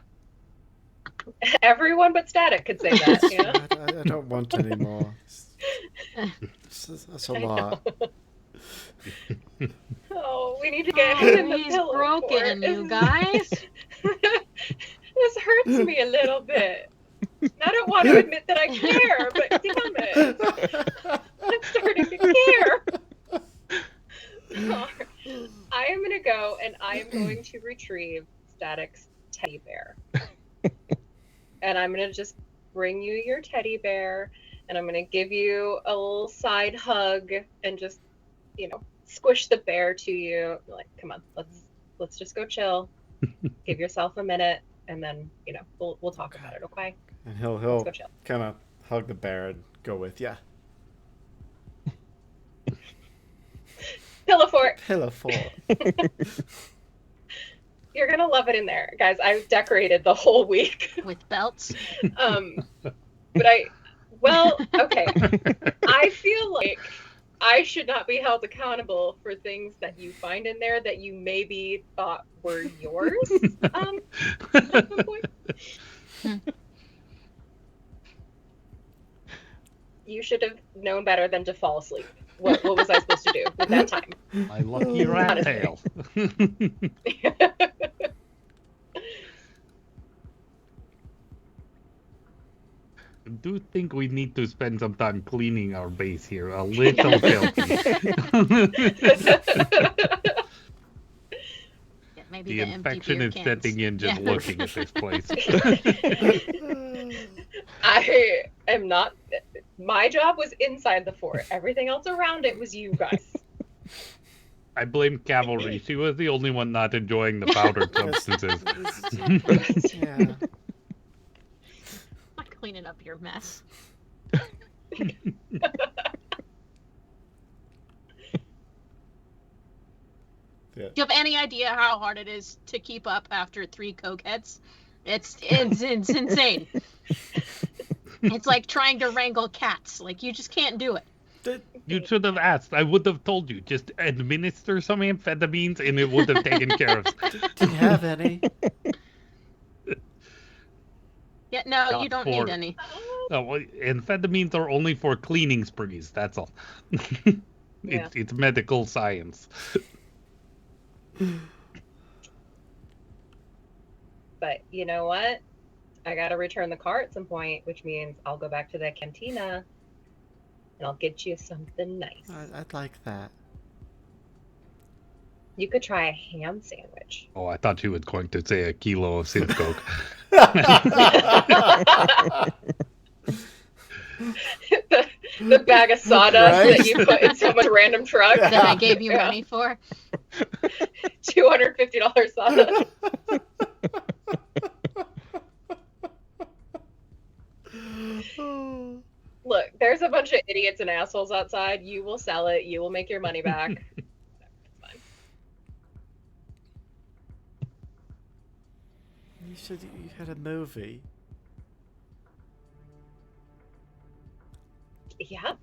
Everyone but Static could say that. You know? I don't want any more. That's a lot. Oh, we need to get him in the He's pillow broken, fort. you guys. This hurts me a little bit. Not at want to admit that I care, but damn it. I'm starting to care. I am going to go and I am going to retrieve Static's teddy bear. And I'm going to just bring you your teddy bear, and I'm going to give you a little side hug and just, squish the bear to you. Like, come on, let's just go chill. Give yourself a minute, and then, we'll talk about it, okay? And he'll kind of hug the bear and go with ya. Pillow fort. Pillow fort. You're gonna love it in there, guys. I've decorated the whole week with belts. But okay. I feel like I should not be held accountable for things that you find in there that you maybe thought were yours. At some point. You should have known better than to fall asleep. What was I supposed to do with that time? My lucky rat tail. I do think we need to spend some time cleaning our base here. A little filthy. Maybe the infection is setting in just looking at this place. I am not. My job was inside the fort. Everything else around it was you guys. I blame Cavalry. She was the only one not enjoying the powdered substances. Yeah. I'm cleaning up your mess. Yeah. Do you have any idea how hard it is to keep up after 3 cokeheads? It's insane. It's like trying to wrangle cats. Like, you just can't do it. You should have asked. I would have told you. Just administer some amphetamines and it would have taken care of it. Do you have any? Yeah, no, you don't need any. Oh, well, amphetamines are only for cleaning sprees. That's all. It's medical science. But you know what? I gotta return the car at some point, which means I'll go back to the cantina and I'll get you something nice. I'd like that. You could try a ham sandwich. Oh, I thought you was going to say a kilo of synth coke. the bag of sawdust that you put in someone's random truck that I gave you money for. $250 sawdust. Look, there's a bunch of idiots and assholes outside. You will sell it. You will make your money back. It's fine. You said you had a movie. Yeah.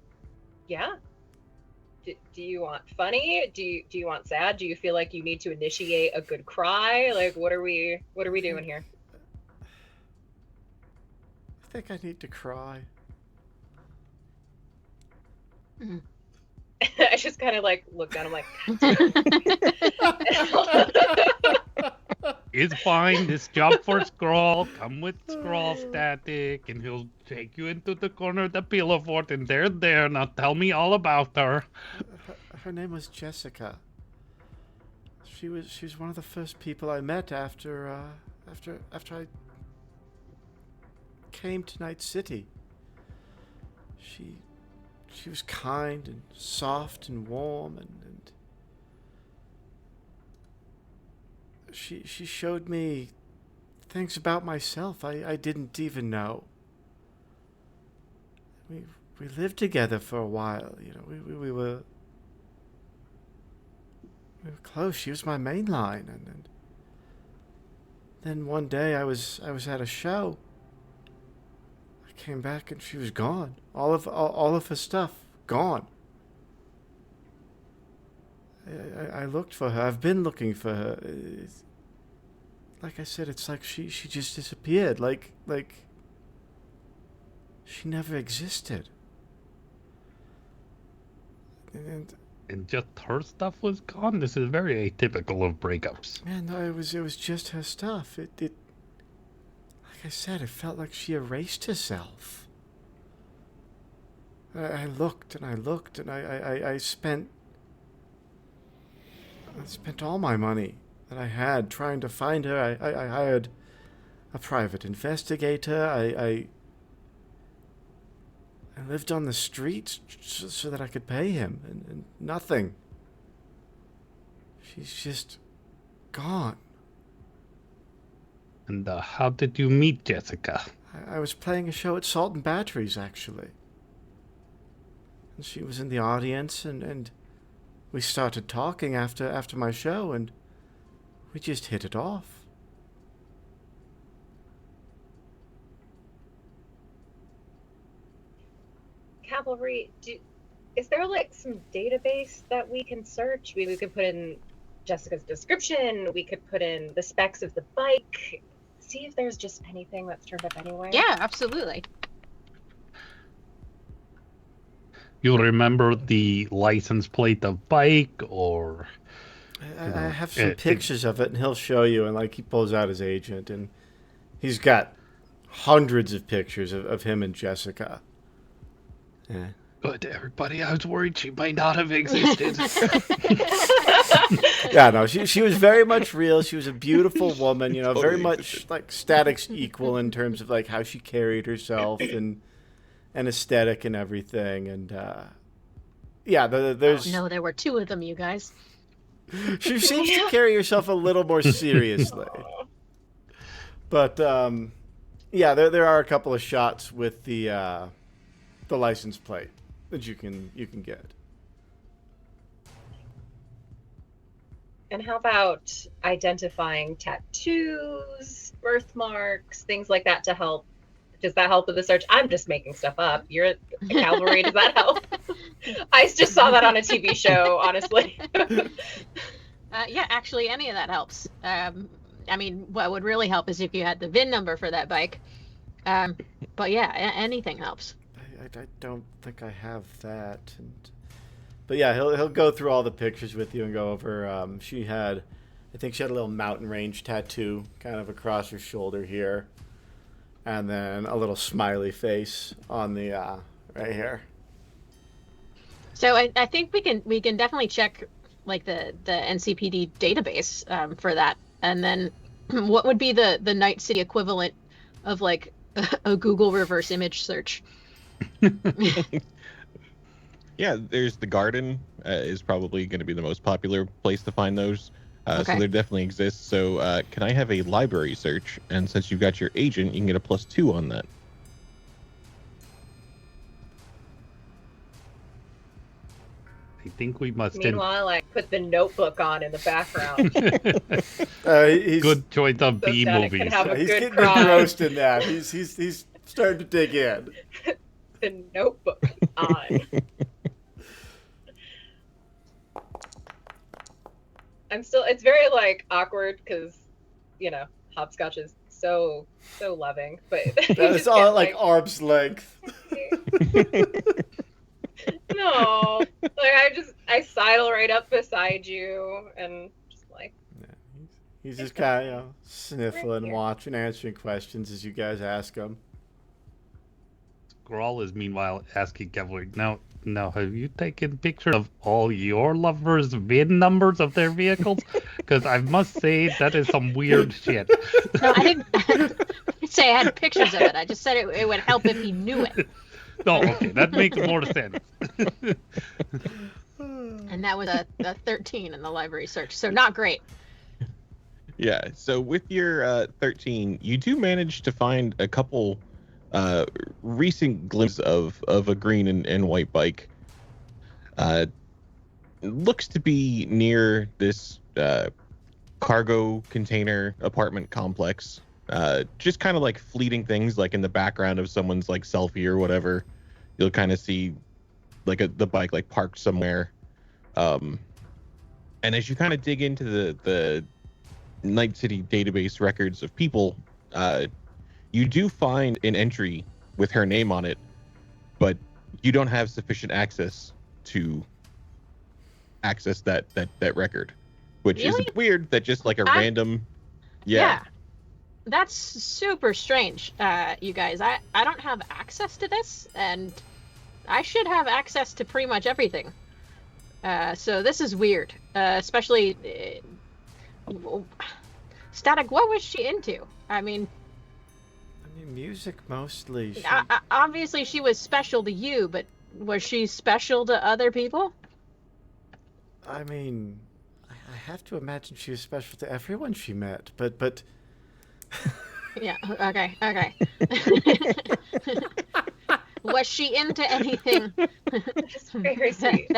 Do you want funny? Do you want sad? Do you feel like you need to initiate a good cry? Like, what are we doing here? I think I need to cry. I just kind of like look down. I'm like, It's fine. This job for Scrawl. Come with Scrawl Static, and he'll take you into the corner of the pillow fort, and they're there. Now tell me all about her. Her name was Jessica. She was one of the first people I met after I came to Night City. She was kind and soft and warm and she showed me things about myself I didn't even know. We lived together for a while, we were close. She was my main line, and then one day I was at a show. I came back and she was gone. All of her stuff gone. I looked for her. I've been looking for her. Like I said, it's like she just disappeared. Like she never existed. And just her stuff was gone? This is very atypical of breakups. Man, no, it was just her stuff. It like I said, it felt like she erased herself. I looked and I looked, and I spent all my money that I had trying to find her. I hired a private investigator. I lived on the streets so that I could pay him, and nothing. She's just gone. And how did you meet Jessica? I was playing a show at Salt and Batteries, actually. And she was in the audience, and we started talking after my show, and we just hit it off. Cavalry, is there like some database that we can search? We could put in Jessica's description. We could put in the specs of the bike. See if there's just anything that's turned up anywhere. Yeah, absolutely. You remember the license plate of bike, or? I have some pictures of it, and he'll show you. And like he pulls out his agent, and he's got hundreds of pictures of him and Jessica. Yeah. Good, everybody. I was worried she might not have existed. Yeah, no, she was very much real. She was a beautiful woman, you know, Totally very much like Static's equal in terms of like how she carried herself and aesthetic and everything. And yeah, there's. Oh, no, there were two of them, you guys. She seems to carry herself a little more seriously. But yeah, there are a couple of shots with the license plate that you can get. And how about identifying tattoos, birthmarks, things like that to help? Does that help with the search? I'm just making stuff up. You're a cavalry. Does that help? I just saw that on a TV show, honestly. Yeah, actually, any of that helps. I mean, what would really help is if you had the VIN number for that bike. But yeah, anything helps. I don't think I have that. But yeah, he'll go through all the pictures with you and go over. I think she had a little mountain range tattoo kind of across her shoulder here, and then a little smiley face on the right here. So I think we can definitely check like the NCPD database for that, and then what would be the Night City equivalent of like a Google reverse image search? Yeah, there's the garden is probably going to be the most popular place to find those. Okay. So there definitely exists. So can I have a library search? And since you've got your agent, you can get a +2 on that. I think we must. Meanwhile, I put the Notebook on in the background. He's Good choice of B Static movies. can have a he's good getting cry. engrossed in that. He's starting to dig in. The Notebook on. It's very like awkward because, you know, Hopscotch is so loving, but That is all like arm's length. No, like I sidle right up beside you and just like. Yeah, he's just kind of sniffling, here. watching, answering questions as you guys ask him. Grawl is meanwhile asking Cavalry, now have you taken pictures of all your lovers' VIN numbers of their vehicles? Because I must say that is some weird shit. No, I didn't say I had pictures of it. I just said it would help if he knew it. Oh, okay, that makes more sense. And that was a 13 in the library search, so not great. Yeah, so with your 13, you do manage to find a couple recent glimpses of a green and white bike. Looks to be near this cargo container apartment complex. Just kind of like fleeting things, like in the background of someone's like selfie or whatever, you'll kind of see like the bike like parked somewhere. And as you kind of dig into the Night City database records of people, you do find an entry with her name on it, but you don't have sufficient access to access that record, which Really? is weird. That just like a random, yeah. That's super strange, you guys. I don't have access to this, and I should have access to pretty much everything. So this is weird, especially Static. What was she into? I mean, music mostly. Obviously she was special to you, but was she special to other people? I mean, I have to imagine she was special to everyone she met, but. Yeah. Okay. Was she into anything Very sweet.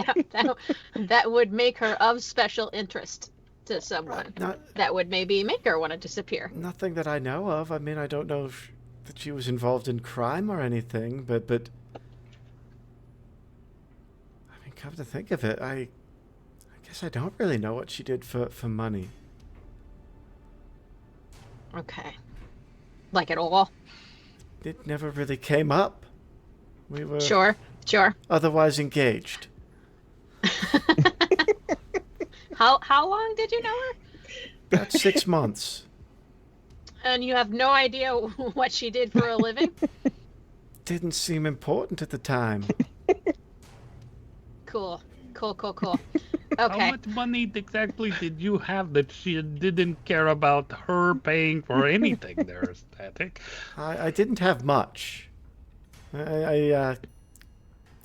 that would make her of special interest to someone? That would maybe make her want to disappear? Nothing that I know of. I mean, I don't know that she was involved in crime or anything, but I mean, come to think of it, I guess I don't really know what she did for money. Okay. Like at all? It never really came up. We were Sure. otherwise engaged. How long did you know her? About 6 months. And you have no idea what she did for a living? Didn't seem important at the time. Cool. How Okay. much money exactly did you have that she didn't care about her paying for anything there, Static? I didn't have much. I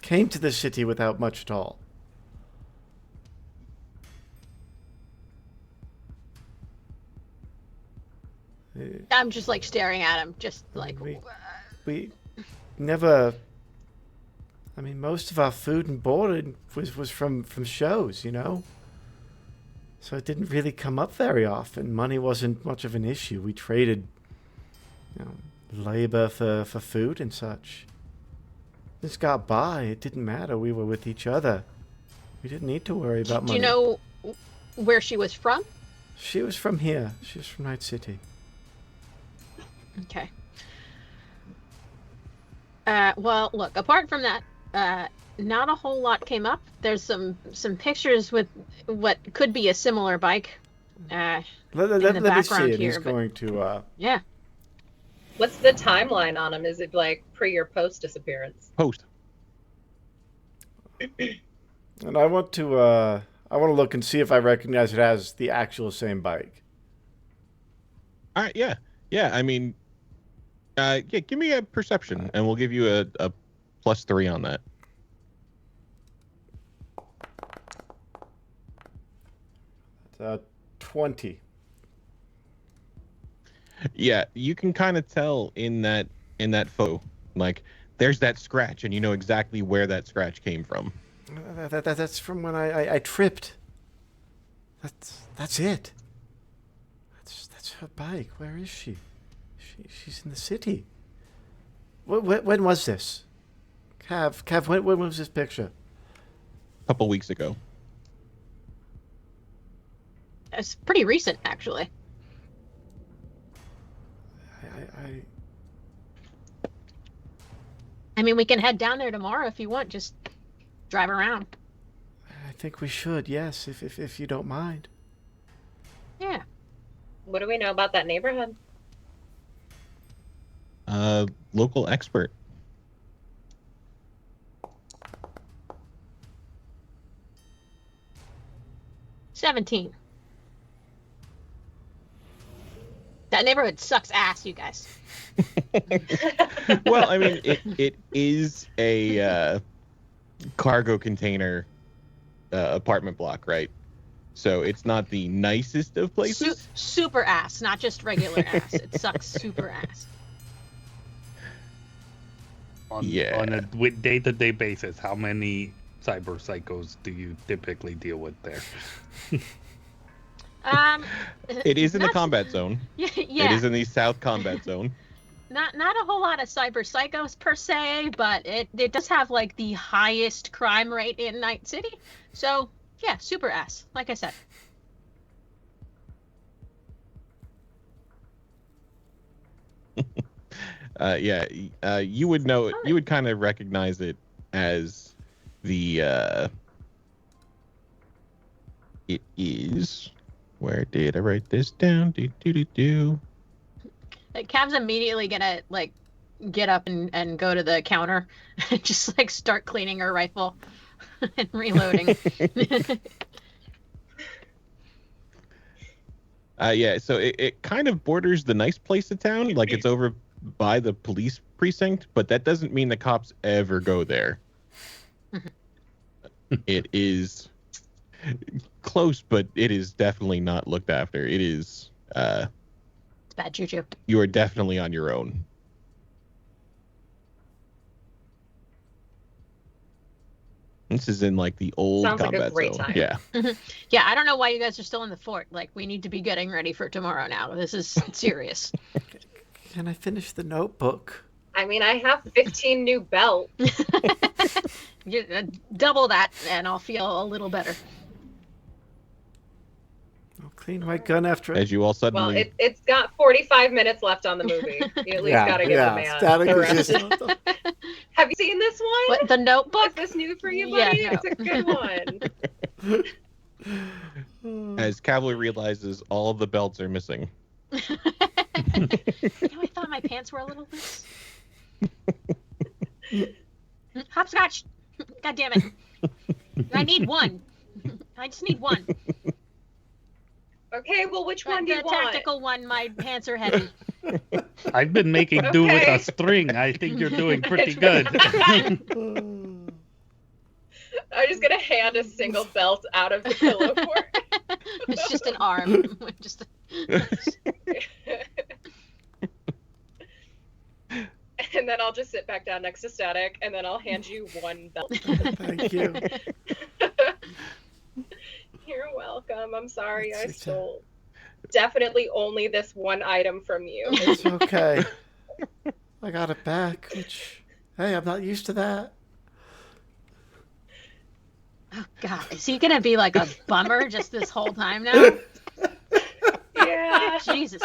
came to the city without much at all. I'm just like staring at him, just like. We never. I mean, most of our food and board was from shows, you know? So it didn't really come up very often. Money wasn't much of an issue. We traded, labor for food and such. This got by. It didn't matter. We were with each other. We didn't need to worry about money. Do you know where she was from? She was from here. She was from Night City. Okay. Well, look, apart from that, not a whole lot came up. There's some pictures with what could be a similar bike Let in the me see background it. here. He's going to. Yeah. What's the timeline on him? Is it like pre or post disappearance? Post. And I want to look and see if I recognize it as the actual same bike. All right. Yeah. I mean, give me a perception, and we'll give you a +3 on that. It's 20. Yeah, you can kind of tell in that photo, like there's that scratch, and you know exactly where that scratch came from. That's from when I tripped. That's it. That's her bike. Where is she? She's in the city. When was this? Cav, when was this picture? A couple weeks ago. It's pretty recent, actually. I mean, we can head down there tomorrow if you want. Just drive around. I think we should, yes, if you don't mind. Yeah. What do we know about that neighborhood? Local expert. $17. That neighborhood sucks ass, you guys. Well, I mean, it is a cargo container apartment block, right? So it's not the nicest of places. Super ass, not just regular ass. It sucks super ass. On a day-to-day basis, how many cyber psychos do you typically deal with there? It is in the combat zone. Yeah. It is in the South Combat Zone. Not a whole lot of cyber psychos per se, but it does have like the highest crime rate in Night City. So yeah, super ass, like I said. You would know. You would kind of recognize it as the. It is. Where did I write this down? Do. Cav's immediately gonna like get up and go to the counter and just like start cleaning her rifle and reloading. Yeah, so it kind of borders the nice place of town, like it's over by the police precinct, but that doesn't mean the cops ever go there. It is close, but it is definitely not looked after. It is It's bad juju. you are definitely on your own. This is in like the old Sounds like a combat great zone. time. Yeah. Yeah, I don't know why you guys are still in the fort. Like, we need to be getting ready for tomorrow now. This is serious. Can I finish the notebook? I mean, I have 15 new belts. Double that, and I'll feel a little better. I'll clean my gun after As you all Well, suddenly it's got 45 minutes left on the movie. You at least gotta give the man Static the is rest. just- Have you seen this one? What, the Is Notebook? this new for you, Yeah, buddy? no. It's a good one. as Cavalry realizes all of the belts are missing. You know, I thought my pants were a little loose. Hopscotch! God damn it. I need one. I just need one. Okay, well, which one do The you want? tactical one, my pants are heavy. I've been making do with Okay. a string. I think you're doing pretty good. I'm just gonna hand a single belt out of the pillow fort. It's just an arm. Just And then I'll just sit back down next to Static, and then I'll hand you one belt. Thank you. You're welcome. I'm sorry I It's- stole definitely only this one item from you. It's okay. I got it back, which, hey, I'm not used to that. Oh God, is he gonna be like a bummer just this whole time now? Yeah. Jesus.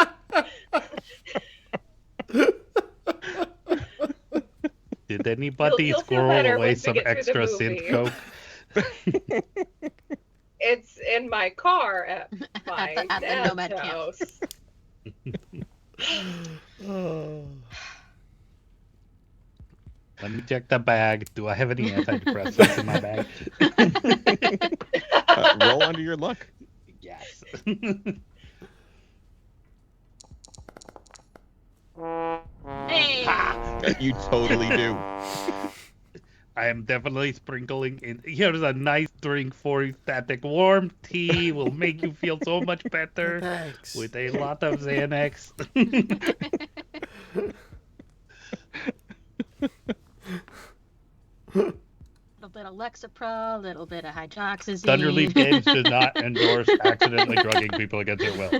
Did anybody You'll feel squirrel better away once we some get through the extra movie. synth coke? It's in my car at my At the dad's Nomad camp. house. Oh. Let me check the bag. Do I have any antidepressants in my bag? Roll under your luck. Yes. Hey. You totally do. I am definitely sprinkling in. Here's a nice drink for you, Static. Warm tea will make you feel so much better Thanks. with a lot of Xanax. A little bit of Lexapro, a little bit of hydroxyzine. Thunderleaf Games does not endorse accidentally drugging people against their will.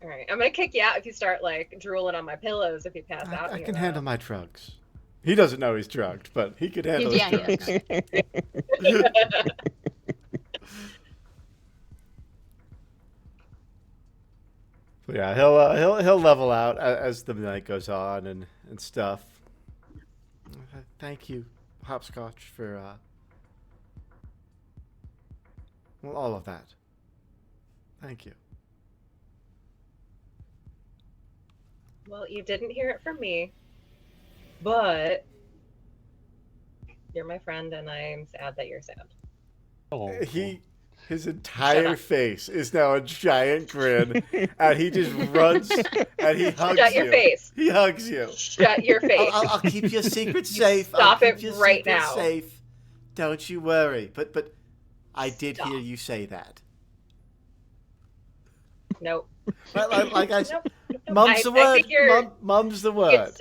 All right, I'm gonna kick you out if you start like drooling on my pillows if you pass out. I here, can though. handle my drugs. He doesn't know he's drugged, but he could handle Yeah, his he drugs. does. But yeah, he'll level out as the night goes on and stuff. Thank you, Hopscotch, for well, all of that. Thank you. Well, you didn't hear it from me, but you're my friend, and I'm sad that you're sad. Oh, His Shut entire up. face is now a giant grin, and he just runs and he hugs Shut you. your face. He hugs you. Shut your face. I'll keep your secret safe. stop I'll keep it your right secret now. Safe. Don't you worry. But I did Stop. hear you say that. Nope. Like I said, Nope. mum's the I word. think you're- Mum's the word. It's,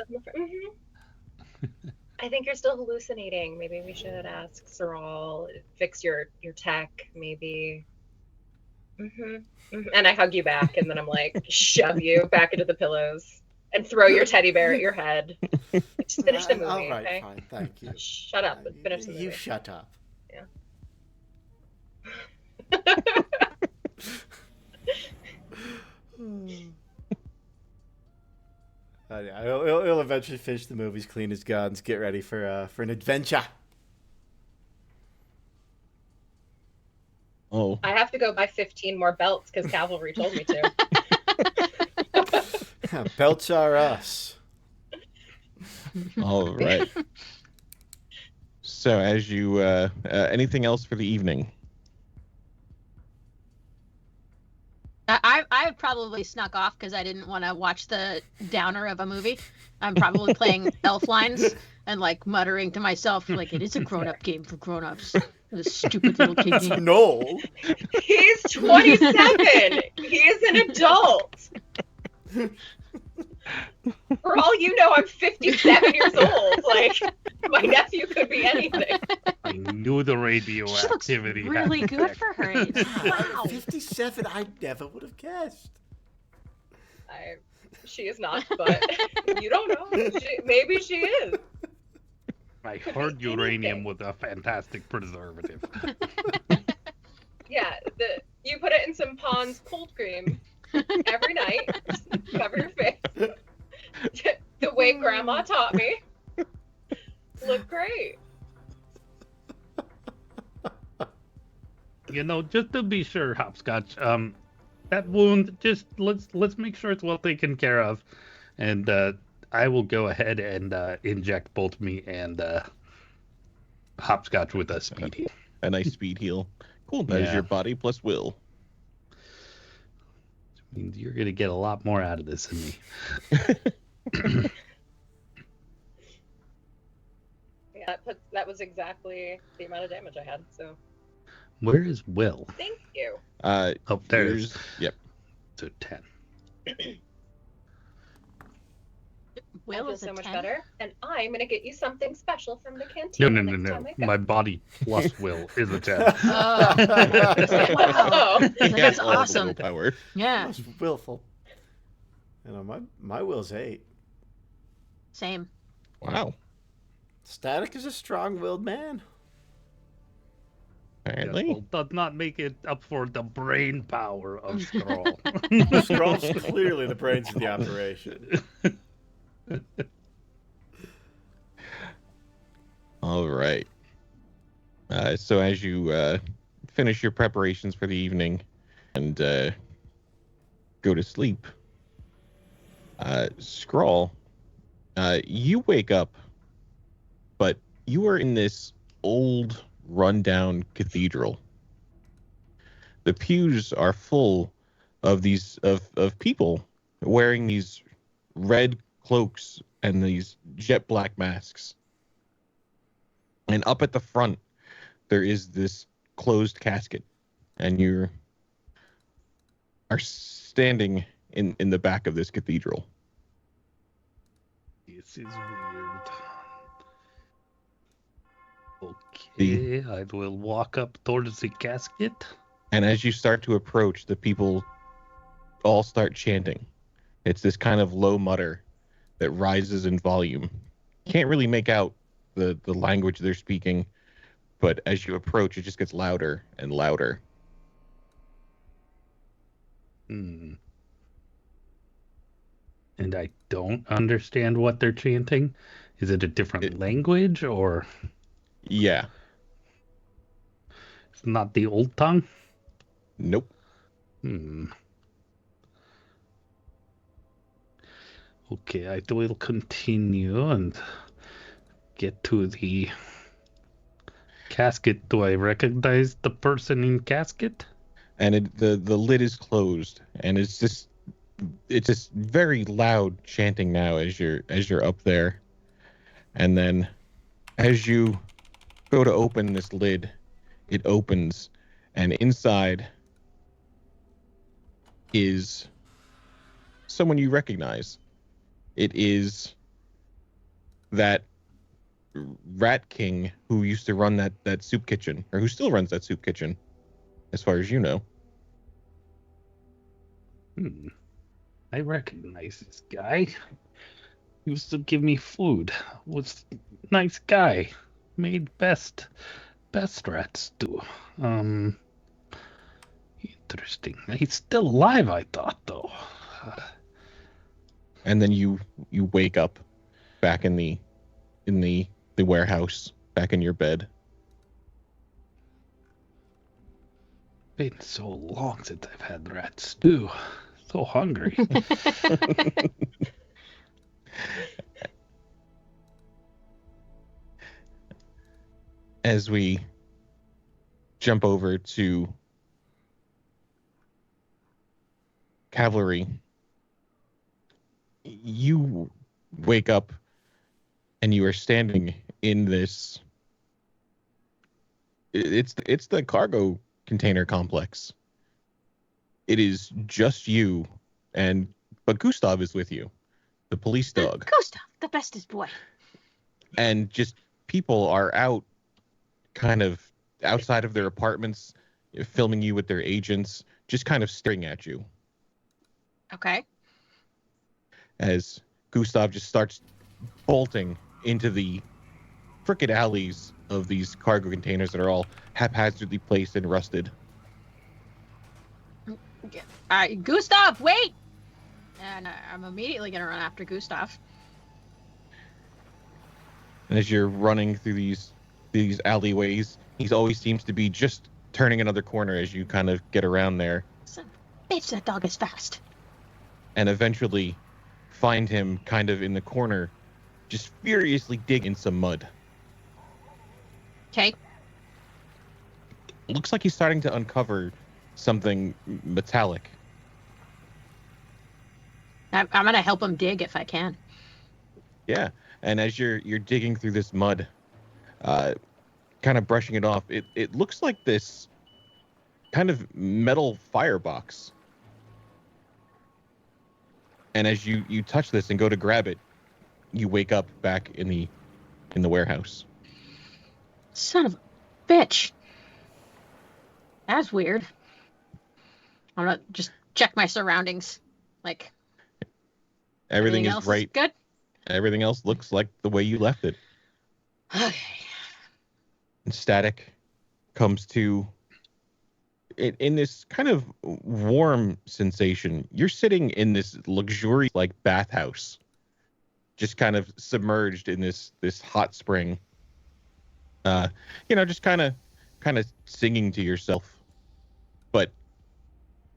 I think you're still hallucinating. Maybe we should ask Sorrel, fix your tech, maybe. And I hug you back, and then I'm like, shove you back into the pillows and throw your teddy bear at your head. Just finish the movie, All right, okay? fine. Thank you. Shut up and finish the movie. You shut up. Yeah, he'll eventually finish the movies, clean his guns, get ready for an adventure. Oh. I have to go buy 15 more belts because cavalry told me to. Belts are us. All right. So as you, anything else for the evening? I probably snuck off because I didn't want to watch the downer of a movie. I'm probably playing elf lines and like muttering to myself, like, it is a grown-up game for grown-ups. This stupid little kid game. No. He's 27. He is an adult. For all you know, I'm 57 years old. Like, my nephew could be anything. I knew the She looks radioactivity. had really good effect. for her age. Wow. 57, I never would have guessed. She is not, but you don't know. Maybe she is. I heard uranium was a fantastic preservative. Yeah, you put it in some Pond's cold cream every night. Just cover your face. The way Grandma taught me. Look great. You know, just to be sure, Hopscotch, that wound, just let's make sure it's well taken care of, and I will go ahead and inject both me and Hopscotch with a speed heal. A nice speed heal. Cool. That is Yeah. your body plus will. Means you're gonna get a lot more out of this than me. Yeah, that was exactly the amount of damage I had. So Where is Will? thank you. Oh, there it is. Yours- Yep. So 10. I Will feel is a so much 10. better, and I'm gonna get you something special from the canteen. No. next time I go. My body plus Will is a 10. Oh, wow. Oh, He That's has all the awesome. willpower. Yeah, Most willful. You know, my will's 8. same. Wow. Static is a strong-willed man. Apparently. Well, does not make it up for the brain power of Scroll. Scroll's clearly the brains of the operation. All right. So as you finish your preparations for the evening and go to sleep, Scrawl, you wake up, but you are in this old, rundown cathedral. The pews are full of these of people wearing these red cloaks and these jet black masks. And up at the front, there is this closed casket, and you are standing in the back of this cathedral. This is weird. Okay, I will walk up towards the casket. And as you start to approach, the people all start chanting. It's this kind of low mutter that rises in volume. Can't really make out the language they're speaking, but as you approach, it just gets louder and louder. And I don't understand what they're chanting. Is it a different language, or Yeah. it's not the old tongue? Nope. Okay, I will continue and get to the casket. Do I recognize the person in casket? And the lid is closed, and it's just very loud chanting now as you're up there. And then as you go to open this lid, it opens, and inside is someone you recognize. It is that Rat King who used to run that soup kitchen, or who still runs that soup kitchen, as far as you know. I recognize this guy. He used to give me food. Was a nice guy. Made best rat stew. Interesting. He's still alive, I thought, though. And then you wake up back in the warehouse, back in your bed. been so long since I've had rat stew. So hungry. As we jump over to cavalry, you wake up and you are standing in this. It's the cargo container complex. It is just you, but Gustav is with you, the police dog. Gustav, the bestest boy. And just people are out, kind of outside of their apartments, filming you with their agents, just kind of staring at you. Okay. As Gustav just starts bolting into the crooked alleys of these cargo containers that are all haphazardly placed and rusted. Gustav, wait! And I'm immediately going to run after Gustav. And as you're running through these alleyways, he always seems to be just turning another corner as you kind of get around there. Son of a bitch, that dog is fast. And eventually find him kind of in the corner, just furiously digging some mud. Okay. Looks like he's starting to uncover something metallic. I'm going to help him dig if I can. Yeah, and as you're digging through this mud, kind of brushing it off, it looks like this kind of metal firebox. And as you touch this and go to grab it, you wake up back in the warehouse. Son of a bitch. That's weird. I'm going to just check my surroundings. Like, everything is right. Is good? Everything else looks like the way you left it. Okay. And Static comes to in this kind of warm sensation. You're sitting in this luxurious like bathhouse, just kind of submerged in this hot spring. Just kind of singing to yourself. But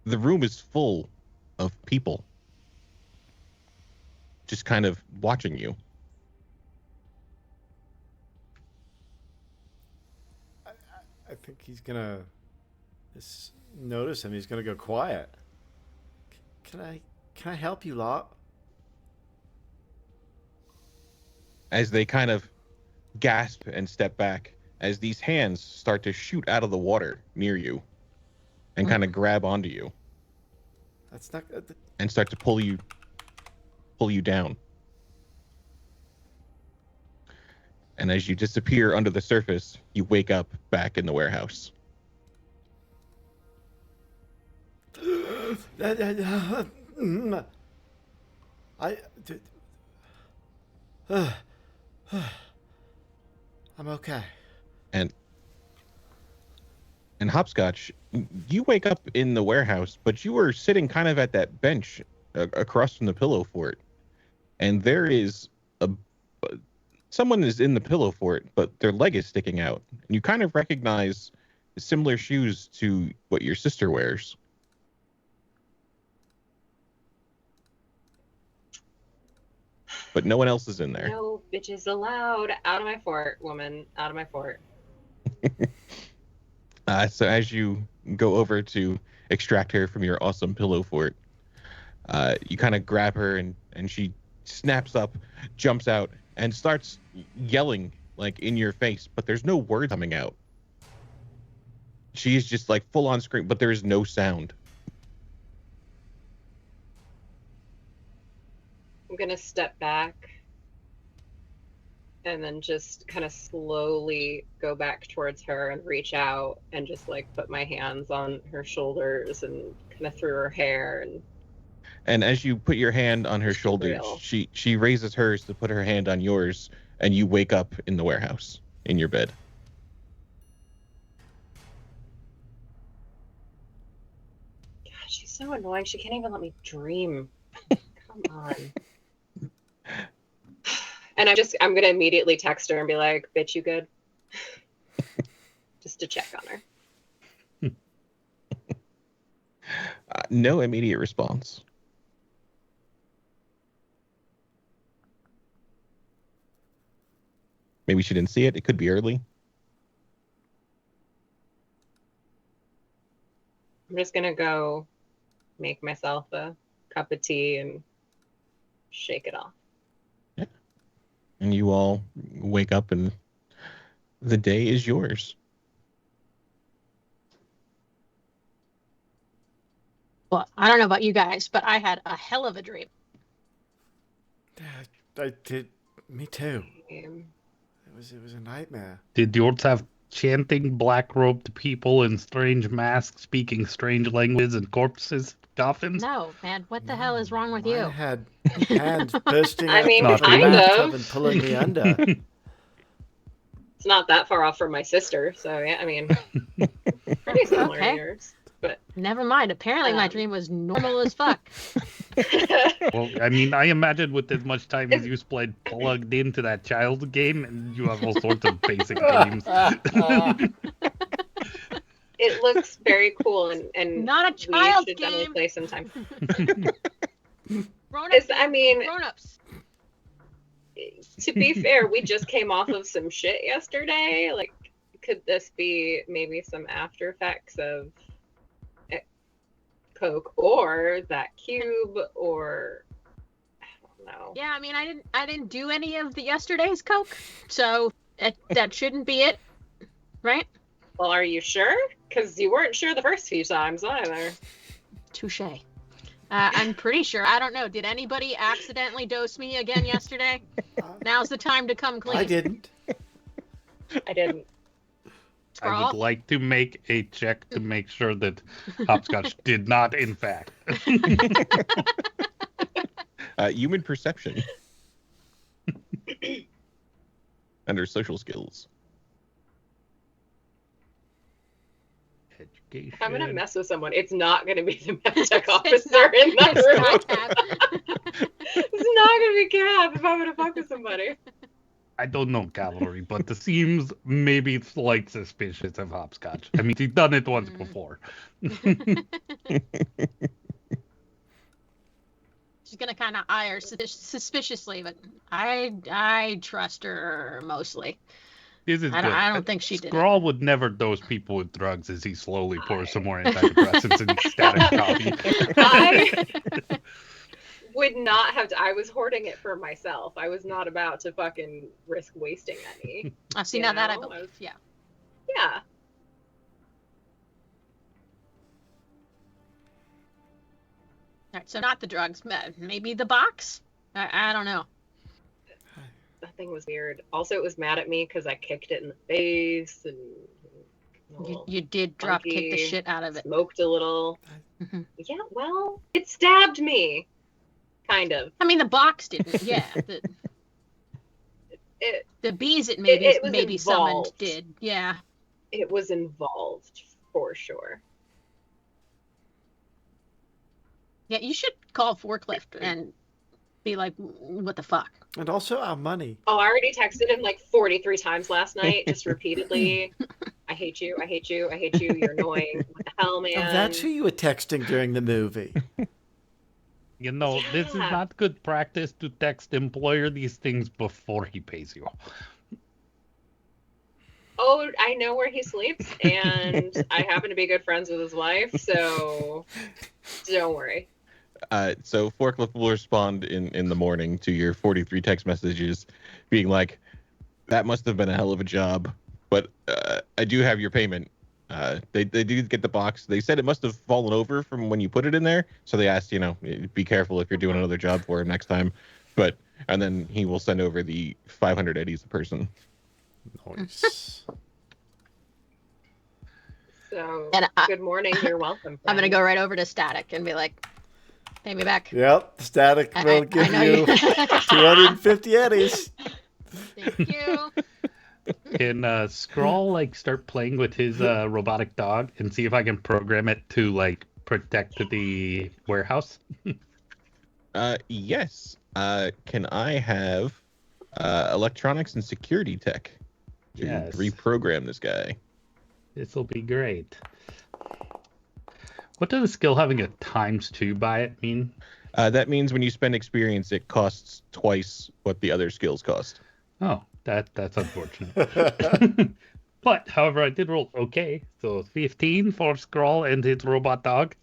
the room is full of people, just kind of watching you. I think he's gonna notice him. He's gonna go quiet. Can I help you lot? As they kind of gasp and step back, as these hands start to shoot out of the water near you, and kind of grab onto you. That's not. And start to pull you down. And as you disappear under the surface, you wake up back in the warehouse. I'm okay. And Hopscotch, you wake up in the warehouse, but you were sitting kind of at that bench across from the pillow fort. And there is someone is in the pillow fort, but their leg is sticking out. And you kind of recognize similar shoes to what your sister wears. But no one else is in there. No bitches allowed. Out of my fort, woman. Out of my fort. So as you go over to extract her from your awesome pillow fort, you kind of grab her and she snaps up, jumps out, and starts yelling like in your face, but there's no word coming out. She is just like full on scream, but there is no sound. I'm gonna step back and then just kind of slowly go back towards her and reach out and just like put my hands on her shoulders and kind of through her hair. And as you put your hand on her shoulders, she raises hers to put her hand on yours, and you wake up in the warehouse in your bed. God, she's so annoying. She can't even let me dream. Come on. And I'm gonna immediately text her and be like, "Bitch, you good?" Just to check on her. No immediate response. Maybe she didn't see it. It could be early. I'm just gonna go make myself a cup of tea and shake it off. Yeah. And you all wake up and the day is yours. Well, I don't know about you guys, but I had a hell of a dream. I did. Me too. Um, It was a nightmare. Did yours have chanting black-robed people in strange masks speaking strange languages and corpses, coffins? No, man, what the hell is wrong with Mine you? had hands bursting I out mean, of the kind bathtub of. and pulling me under. It's not that far off from my sister, so yeah, I mean, pretty similar Okay. to yours. But Never mind. Apparently, my dream was normal as fuck. Well, I mean, I imagine with as much time as you played plugged into that child game, and you have all sorts of basic dreams. it looks very cool, and Not a we child should definitely game. play sometime. Grown-ups. I mean, Grown-ups. to be fair, we just came off of some shit yesterday. Like, could this be maybe some after effects of Coke or that cube, or I don't know. Yeah, I mean, I didn't do any of the yesterday's Coke, so that shouldn't be it, right? Well, are you sure? Because you weren't sure the first few times either. Touche. I'm pretty sure. I don't know. Did anybody accidentally dose me again yesterday? Now's the time to come clean. I didn't. I didn't. I Scrawl. would like to make a check to make sure that Hopscotch did not, in fact. Human perception. Under social skills. Education. If I'm gonna mess with someone, it's not gonna be the medtech It's officer not- in that it's room. not Cap. It's not gonna be Cap if I'm gonna fuck with somebody. I don't know cavalry, but it seems maybe slight suspicious of Hopscotch. I mean, he's done it once before. She's gonna kind of eye her suspiciously, but I trust her mostly. This is good. I don't think she did it. Scrawl would never dose people with drugs as he slowly pours some more antidepressants and static coffee. I would not have to. I was hoarding it for myself. I was not about to fucking risk wasting any. I've seen You that I know, believe. Yeah. Yeah. All right, so not the drugs, maybe the box. I don't know. That thing was weird. Also, it was mad at me because I kicked it in the face and You did drop kick the funky, shit out of it. smoked a little. Mhm. Yeah, well, it stabbed me. Kind of. I mean, the box didn't. Yeah. It The bees it was maybe summoned involved. did. Yeah. it was involved for sure. Yeah, you should call forklift and be like, what the fuck? And also our money. Oh, I already texted him like 43 times last night, just repeatedly. I hate you. I hate you. I hate you. You're annoying. What the hell, man? Oh, that's who you were texting during the movie. You know, this is Yeah. not good practice to text employer these things before he pays you. Oh, I know where he sleeps, and I happen to be good friends with his wife, so don't worry. So Forklift will respond in the morning to your 43 text messages being like, that must have been a hell of a job, but I do have your payment. They did get the box. They said it must have fallen over from when you put it in there, so they asked, be careful if you're doing another job for him next time. And then he will send over the 500 eddies a person. Nice. So, And good morning. You're welcome. I'm going to friend. go right over to Static and be like, pay me back. Yep, Static I will give know you 250 eddies. Thank you. Can Scrawl start playing with his robotic dog and see if I can program it to protect the warehouse? Yes. Can I have electronics and security tech to Yes. reprogram this guy? This will be great. What does a skill having a ×2 by it mean? That means when you spend experience, it costs twice what the other skills cost. Oh, that's unfortunate. But, however, I did roll okay. So 15 for Scrawl and his robot dog.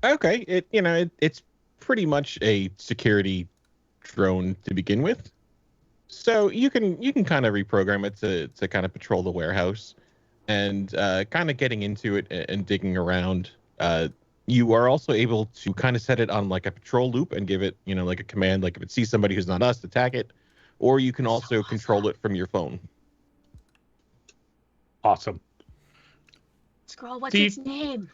Okay, it's pretty much a security drone to begin with. So you can kind of reprogram it to kind of patrol the warehouse, and kind of getting into it and digging around. You are also able to kind of set it on like a patrol loop and give it, like a command, like if it sees somebody who's not us, attack it. Or you can also control it from your phone. Awesome. Scroll, what's its name?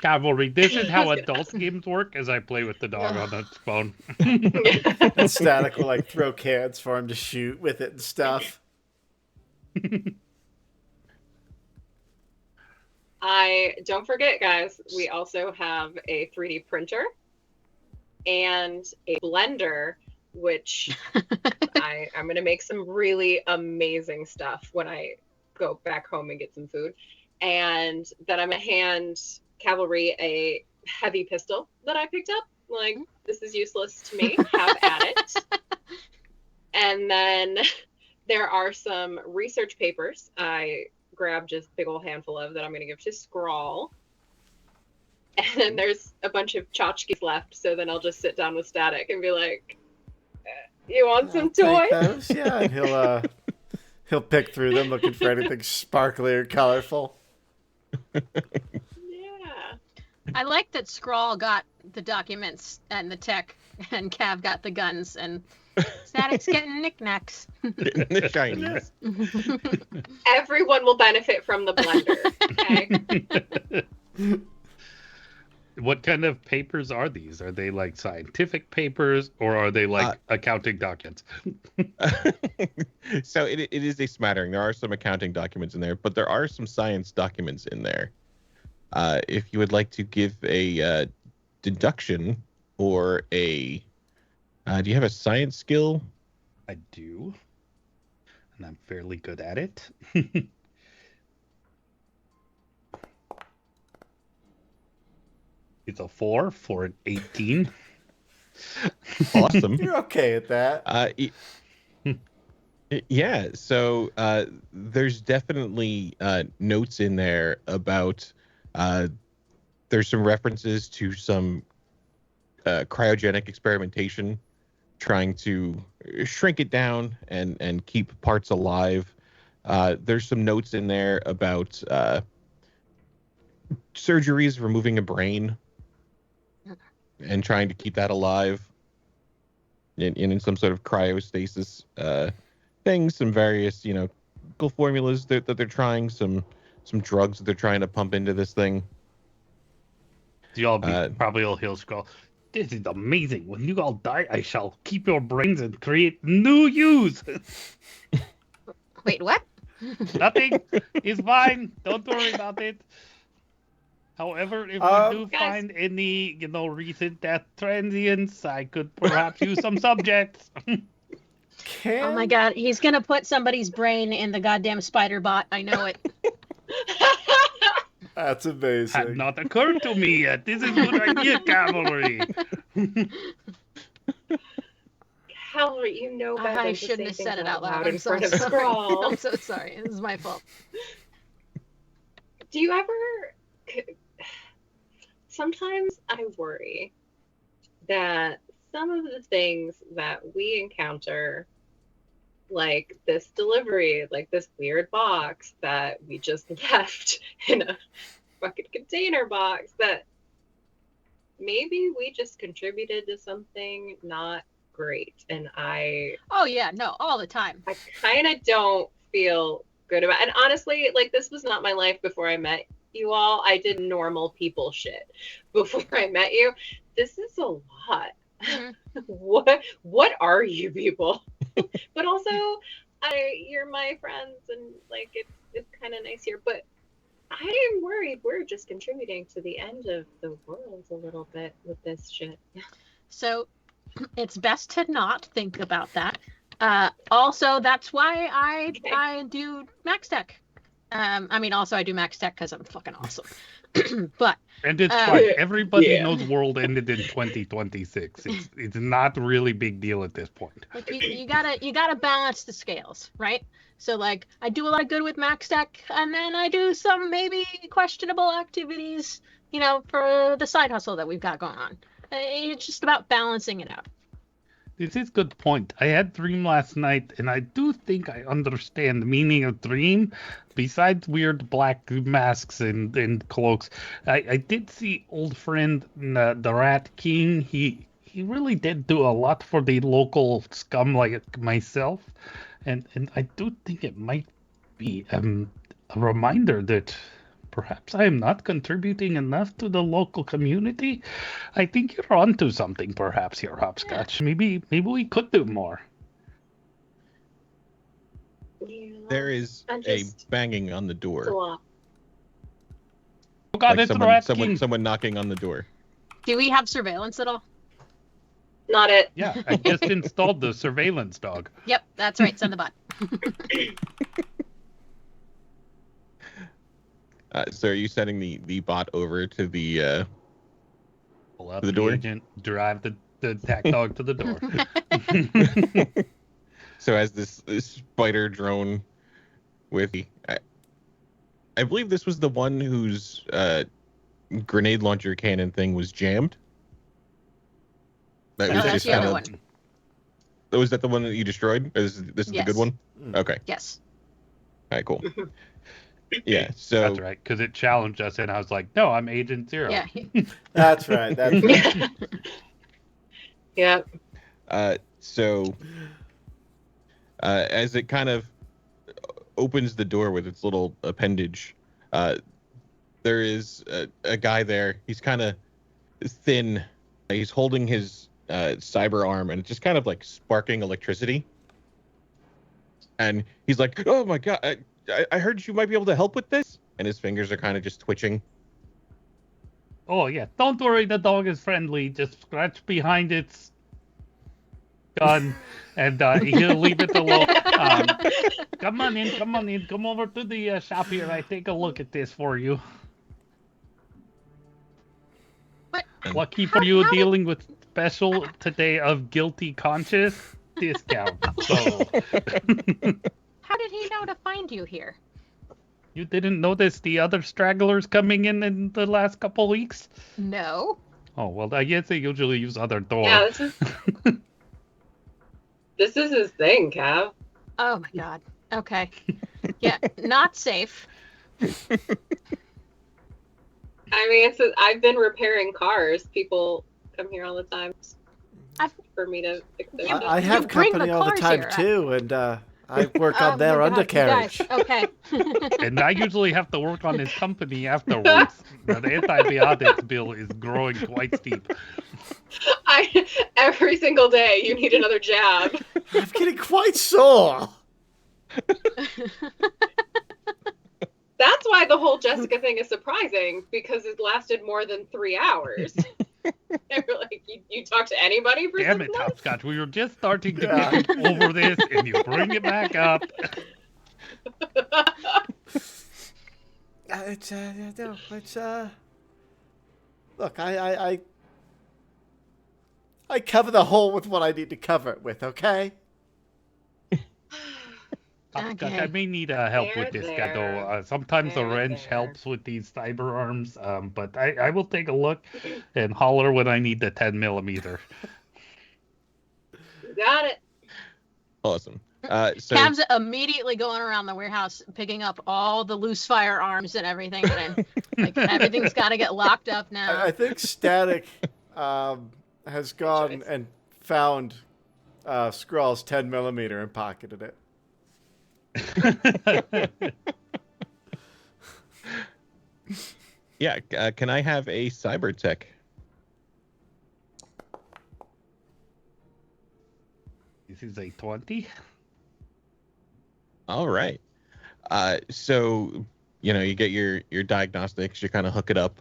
Cavalry, this is how adult games work as I play with the dog on its phone. And Static will like throw cans for him to shoot with it and stuff. Don't forget, guys, we also have a 3D printer and a blender, which I'm going to make some really amazing stuff when I go back home and get some food. And then I'm going to hand Cavalry a heavy pistol that I picked up. Like, this is useless to me. Have at it. And then there are some research papers I grabbed just a big old handful of that I'm going to give to Scrawl. And then there's a bunch of tchotchkes left, so then I'll just sit down with Static and be like, you want some toys? Those? Yeah, and he'll pick through them looking for anything sparkly or colorful. Yeah. I like that Scrawl got the documents and the tech, and Cav got the guns, and Static's getting knickknacks. The shinies. Everyone will benefit from the blender, okay? What kind of papers are these? Are they like scientific papers or are they like accounting documents? So it is a smattering. There are some accounting documents in there, but there are some science documents in there. If you would like to give a deduction or a... do you have a science skill? I do. And I'm fairly good at it. It's a 4 for an 18. Awesome. You're okay at that. Yeah, so there's definitely notes in there about there's some references to some cryogenic experimentation, trying to shrink it down and keep parts alive. There's some notes in there about surgeries, removing a brain and trying to keep that alive in some sort of cryostasis things, some various, formulas that they're trying, some drugs that they're trying to pump into this thing. You all probably all heal Scroll. This is amazing. When you all die, I shall keep your brains and create new use. Wait, what? Nothing. It's fine. Don't worry about it. However, if we do find any, recent death transients, I could perhaps use some subjects. Oh my god, he's gonna put somebody's brain in the goddamn spider bot. I know it. That's amazing. Had not occurred to me yet. This is a good idea, Cavalry. Cavalry, you know better. I shouldn't have said it out loud. In front of Scrawl. I'm so sorry. This is my fault. Do you ever... Sometimes I worry that some of the things that we encounter, like this delivery, like this weird box that we just left in a fucking container box, that maybe we just contributed to something not great. And oh yeah, no, all the time. I kind of don't feel good about it. And honestly, like, this was not my life before I met you all. I did normal people shit before I met you. This is a lot. Mm-hmm. What are you people? But also, you're my friends, and like it's kind of nice here. But I am worried we're just contributing to the end of the world a little bit with this shit. So it's best to not think about that. Also, that's why I do Max Tech. Also I do Max Tech because I'm fucking awesome. But And it's fine. Everybody Yeah. knows world ended in 2026. It's not really big deal at this point. like you gotta balance the scales, right? So like I do a lot of good with max deck, and then I do some maybe questionable activities, for the side hustle that we've got going on. It's just about balancing it out. This is a good point. I had dream last night, and I do think I understand the meaning of dream. Besides weird black masks and cloaks, I did see old friend the Rat King. He really did do a lot for the local scum like myself, and I do think it might be a reminder that perhaps I am not contributing enough to the local community. I think you're onto something, perhaps here, Hopscotch. Maybe we could do more. Yeah, There is I'm a just- banging on the it's a door. lot. Oh God, Like it's the Rat King. someone knocking on the door. Do we have surveillance at all? Not it. Yeah, I just installed the surveillance dog. Yep, that's right. Send the bot. So are you sending the bot over to the Pull up the door? agent, drive the attack dog to the door. So as this spider drone with I believe this was the one whose grenade launcher cannon thing was jammed. That No, was that's just the other kind of. Was that the one that you destroyed? Or this is the Yes. good one? Okay. Yes. All right, cool. Yeah, so That's right, because it challenged us, and I was like, "No, I'm Agent Zero." Yeah. That's right. That's right. Yeah. so as it kind of opens the door with its little appendage, there is a guy there. He's kind of thin. He's holding his cyber arm, and it's just kind of like sparking electricity. And he's like, "Oh my God, I heard you might be able to help with this." And his fingers are kind of just twitching. Oh yeah, don't worry, the dog is friendly. Just scratch behind its gun, and he'll leave it alone. Come on in, come over to the shop here. I take a look at this for you. But Lucky for you, dealing with special today of guilty conscious discount. So how did he know to find you here? you didn't notice the other stragglers coming in the last couple weeks? No. Oh well, I guess they usually use other doors. Yeah, this is his thing, Cav. Oh my God. Okay. Yeah, not safe. I mean, I've been repairing cars. People come here all the time for me to fix their stuff. I have bring company the all the cars time here. too, and I work Oh on their my God, you undercarriage. guys. Okay. And I usually have to work on his company afterwards. The antibiotics bill is growing quite steep. Every single day, you need another jab. I'm getting quite sore. That's why the whole Jessica thing is surprising, because it lasted more than 3 hours. They were like, you talk to anybody for Damn 6 it, months? Hopscotch. We were just starting to get over this, and you bring it back up. Look, I cover the hole with what I need to cover it with, okay? Hopscotch, Okay. I may need help with this guy, though. Sometimes the There, wrench there. helps with these cyber arms, but I will take a look and holler when I need the 10 millimeter. You got it. Awesome. So Cav's immediately going around the warehouse picking up all the loose firearms and everything. And like everything's got to get locked up now. I think Static has gone and found Skrull's 10 millimeter and pocketed it. yeah, can I have a cyber tech? This is a 20. All right. So, you get your diagnostics, you kind of hook it up.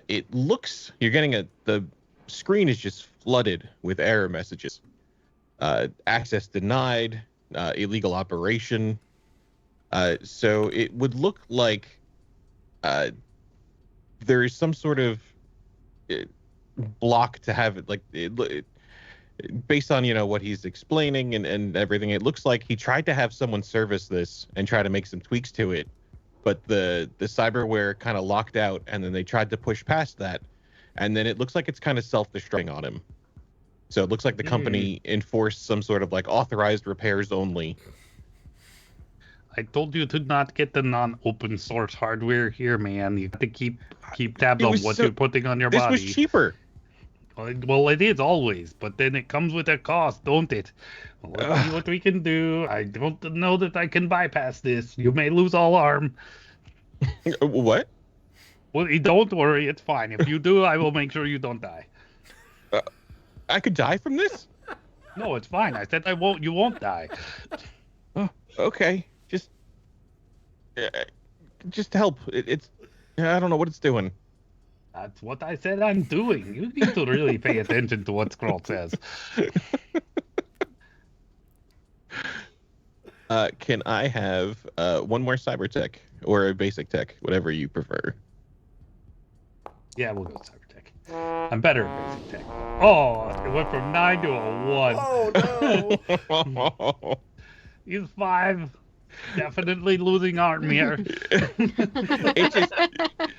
It looks, you're getting the screen is just flooded with error messages. Access denied, illegal operation. So it would look like there is some sort of block to have it, like based on what he's explaining and everything. It looks like he tried to have someone service this and try to make some tweaks to it, but the cyberware kind of locked out, and then they tried to push past that, and then it looks like it's kind of self-destructing on him. So it looks like the company enforced some sort of like authorized repairs only. I told you to not get the non-open source hardware here, man. You have to keep tabs on what you're putting on your body. This was cheaper. Well, it is always, but then it comes with a cost, don't it? Well, let's see what we can do. I don't know that I can bypass this. You may lose all arm. What? Well, don't worry, it's fine. If you do, I will make sure you don't die. I could die from this? No, it's fine. I said I won't. You won't die. Oh, okay. Just help. It's I don't know what it's doing. That's what I said I'm doing. You need to really pay attention to what Scroll says. Can I have one more cyber tech or a basic tech, whatever you prefer? Yeah, we'll go cyber tech. I'm better at basic tech. Oh, it went from 9 to a 1. Oh no! He's 5. Definitely losing arm here. It just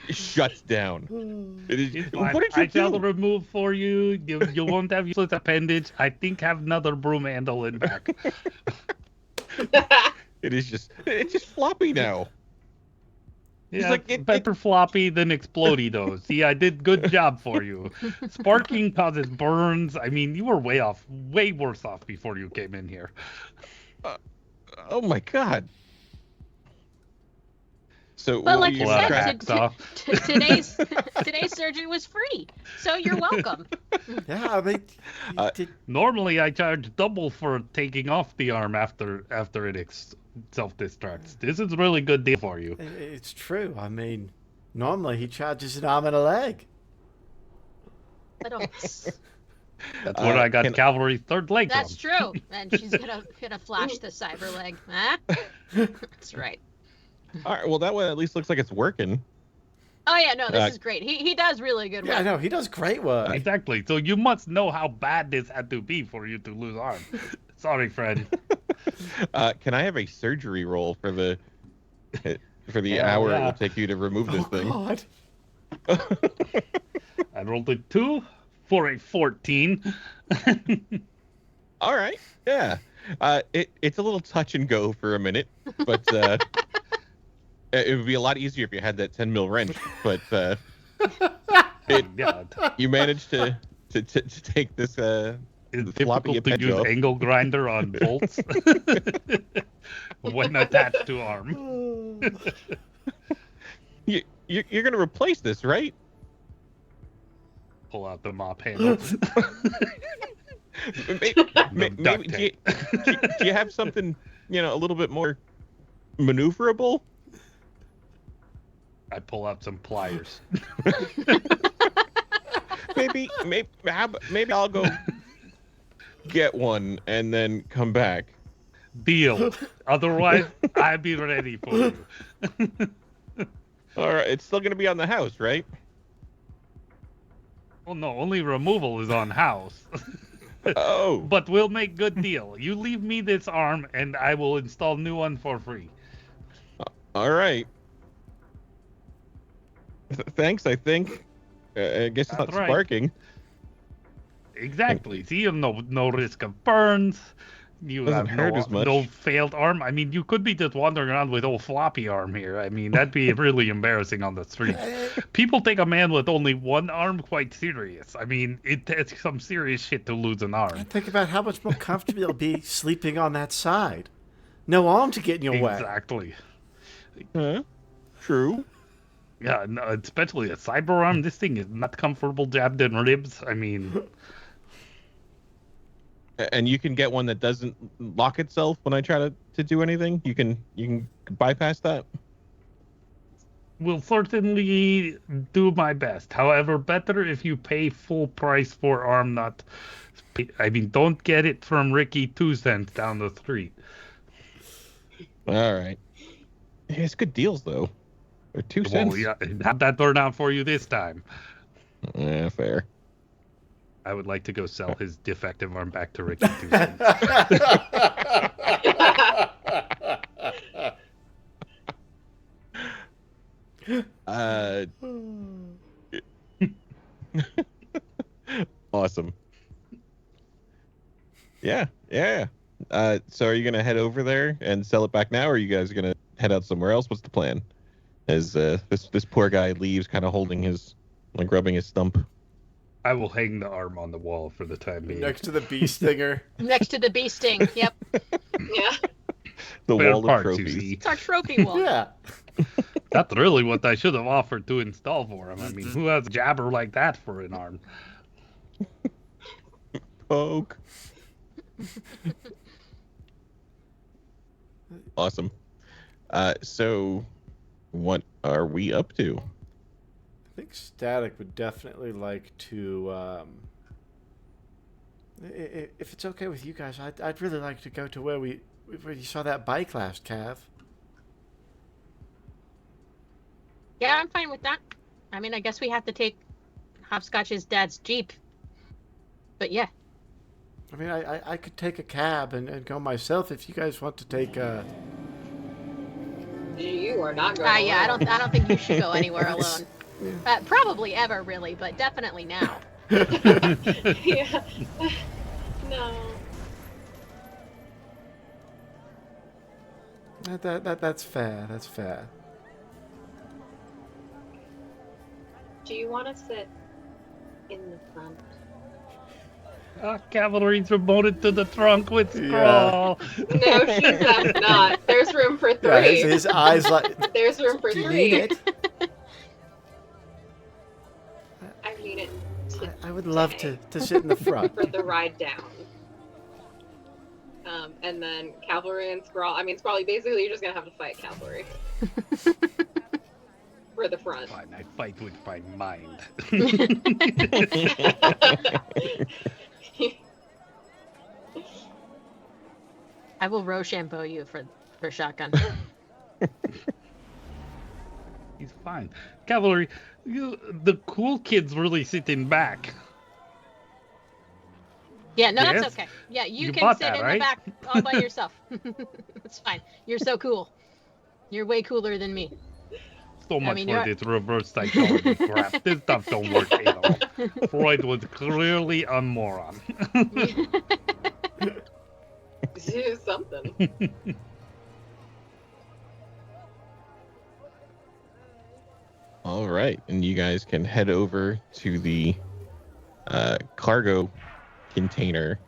shuts down. What did you I shall do? remove for you. You won't have useless appendage. I think have another broom handle in back. It's just floppy now. Yeah, like, better floppy than explodey though. See, I did good job for you. Sparking causes burns. I mean, you were way worse off before you came in here. Oh my god. So, But like you you said, today's surgery was free, so you're welcome. Yeah, I mean, Normally, I charge double for taking off the arm after it self-destructs. This is a really good deal for you. it's true. I mean, normally he charges an arm and a leg. I don't. That's where I got Cavalry's third leg That's from. true. And she's gonna flash the cyber leg. Huh? That's right. All right, well, that one at least looks like it's working. Oh yeah, no, this is great. He does really good work. Yeah, no, he does great work. Exactly. So you must know how bad this had to be for you to lose arm. Sorry, friend. Can I have a surgery roll for the hour it will take you to remove this thing? God. I rolled a 2 for a 14. All right, yeah. It's a little touch and go for a minute, but it would be a lot easier if you had that 10 mil wrench. But you managed to take this. It's floppy difficult to use off. angle grinder on bolts when attached to arm. You're gonna replace this, right? Pull out the mop handle. Maybe do you have something a little bit more maneuverable? I pull out some pliers. maybe I'll go get one and then come back. Deal. Otherwise, I'd be ready for you. All right, it's still gonna be on the house, right? Well, no, only removal is on house. Oh. But we'll make good deal. You leave me this arm, and I will install new one for free. All right. Thanks, I think. I guess it's That's not right. sparking. Exactly. See, you have no risk of burns. You Doesn't have hurt as much. no failed arm. I mean, you could be just wandering around with old floppy arm here. I mean, that'd be really embarrassing on the street. People take a man with only one arm quite serious. I mean, it's some serious shit to lose an arm. Think about how much more comfortable you'll be sleeping on that side. No arm to get in your way. Exactly. True. Yeah, no, especially a cyber arm. This thing is not comfortable jabbed in ribs. I mean... And you can get one that doesn't lock itself when I try to do anything? You can bypass that? Will certainly do my best. However, better if you pay full price for arm, not... I mean, don't get it from Ricky 2 cents down the street. All right. Yeah, it's good deals, though. Or 2 Well, cents. yeah, how'd that turn out for you this time? Yeah, fair. I would like to go sell his defective arm back to Ricky 2 cents. Awesome. Yeah. So are you gonna head over there and sell it back now, or are you guys gonna head out somewhere else? What's the plan? As this poor guy leaves, kind of holding his, like, rubbing his stump. I will hang the arm on the wall for the time being. Next to the bee stinger. Next to the bee sting. Yep. Yeah. The Fair wall of part, trophies. Susie. It's our trophy wall. Yeah. That's really what I should have offered to install for him. I mean, who has a jabber like that for an arm? Poke. Awesome. So what are we up to? I think Static would definitely like to. If it's okay with you guys, I'd really like to go to where you saw that bike last, Cav. Yeah, I'm fine with that. I mean, I guess we have to take Hopscotch's dad's Jeep. But yeah. I mean, I could take a cab and go myself if you guys want to take. You are not going. Yeah, alone. I don't think you should go anywhere alone. Probably ever, really, but definitely now. Yeah. No. That's fair. That's fair. Do you want to sit in the front? Cavalry's promoted to the trunk with Scrawl. No, she does not. There's room for three. Yeah, his eyes like. There's room for Do you three. need it? I need it to I would love to sit in the front. for the ride down. And then Cavalry and Scrawl. I mean, Scrawl, basically you're just gonna have to fight Cavalry. For the front. Fine, I fight with my mind. I will Rochambeau you for shotgun. He's fine. Cavalry, the cool kid's really sitting back. Yeah, no, Yes? that's okay. Yeah, you You can bought sit that, in right? the back all by yourself. It's fine. You're so cool. You're way cooler than me. So much mean, for you're- this reverse psychology crap. This stuff don't work at all. Freud was clearly a moron. Do something. All right, and you guys can head over to the cargo container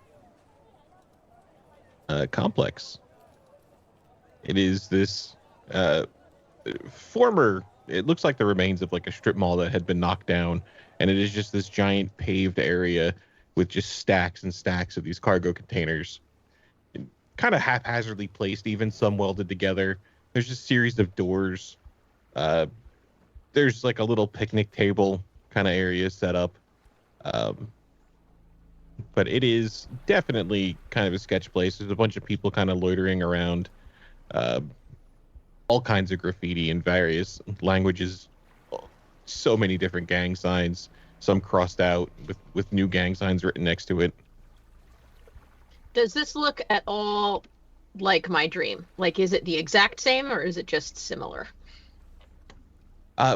complex. It is this former, it looks like the remains of like a strip mall that had been knocked down, and it is just this giant paved area with just stacks and stacks of these cargo containers, kind of haphazardly placed, even some welded together. There's just a series of doors. There's like a little picnic table kind of area set up. But it is definitely kind of a sketch place. There's a bunch of people kind of loitering around. All kinds of graffiti in various languages. So many different gang signs. Some crossed out with new gang signs written next to it. Does this look at all like my dream? Like, is it the exact same or is it just similar?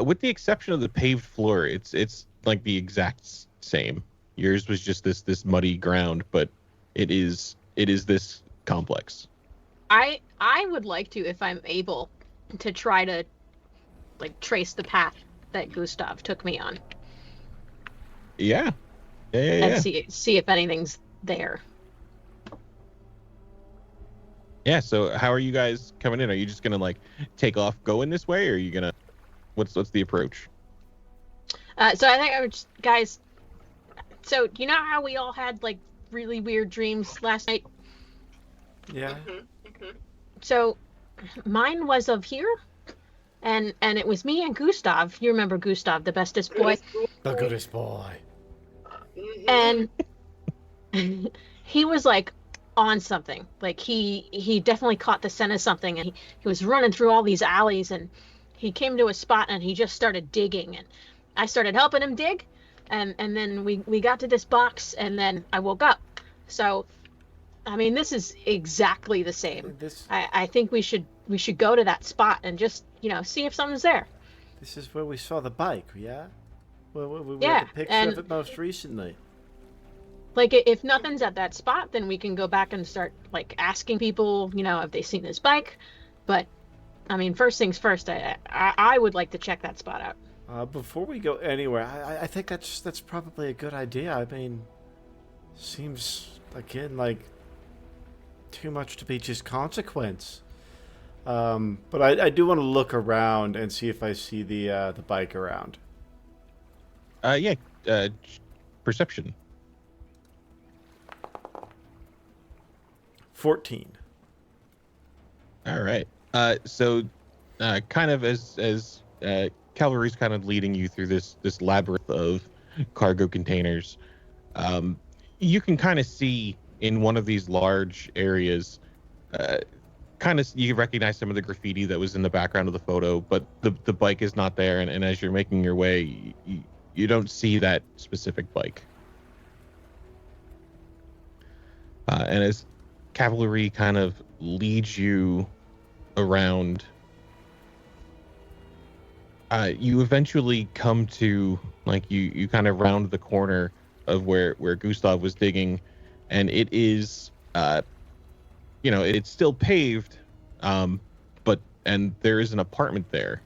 With the exception of the paved floor, it's like the exact same. Yours was just this muddy ground, but it is this complex. I would like to, if I'm able, to try to like trace the path that Gustav took me on. Yeah. And see if anything's there. Yeah, so how are you guys coming in? Are you just gonna like take off going this way, or are you gonna what's the approach? So I think I would just, guys. So you know how we all had like really weird dreams last night? Yeah. So mine was of here, and it was me and Gustav. You remember Gustav, the bestest boy, The goodest boy. Mhm. and he was like on something. Like he definitely caught the scent of something, and he was running through all these alleys, and he came to a spot and he just started digging, and I started helping him dig, and then we got to this box, and then I woke up. So, I mean, this is exactly the same. I think we should go to that spot and just, see if something's there. This is where we saw the bike, yeah? We Yeah, had the picture of it most recently. Like, if nothing's at that spot, then we can go back and start, like, asking people, if they've seen this bike. But, I mean, first things first, I would like to check that spot out. Before we go anywhere, I think that's probably a good idea. I mean, seems, again, like too much to be just consequence. But I do want to look around and see if I see the bike around. Perception. 14. All right. So, kind of as Cavalry's kind of leading you through this labyrinth of cargo containers, you can kind of see in one of these large areas, you recognize some of the graffiti that was in the background of the photo, but the bike is not there. And as you're making your way, you don't see that specific bike. And as Cavalry kind of leads you around, you eventually come to, like, you kind of round the corner of where Gustav was digging, and it is it's still paved, and there is an apartment there.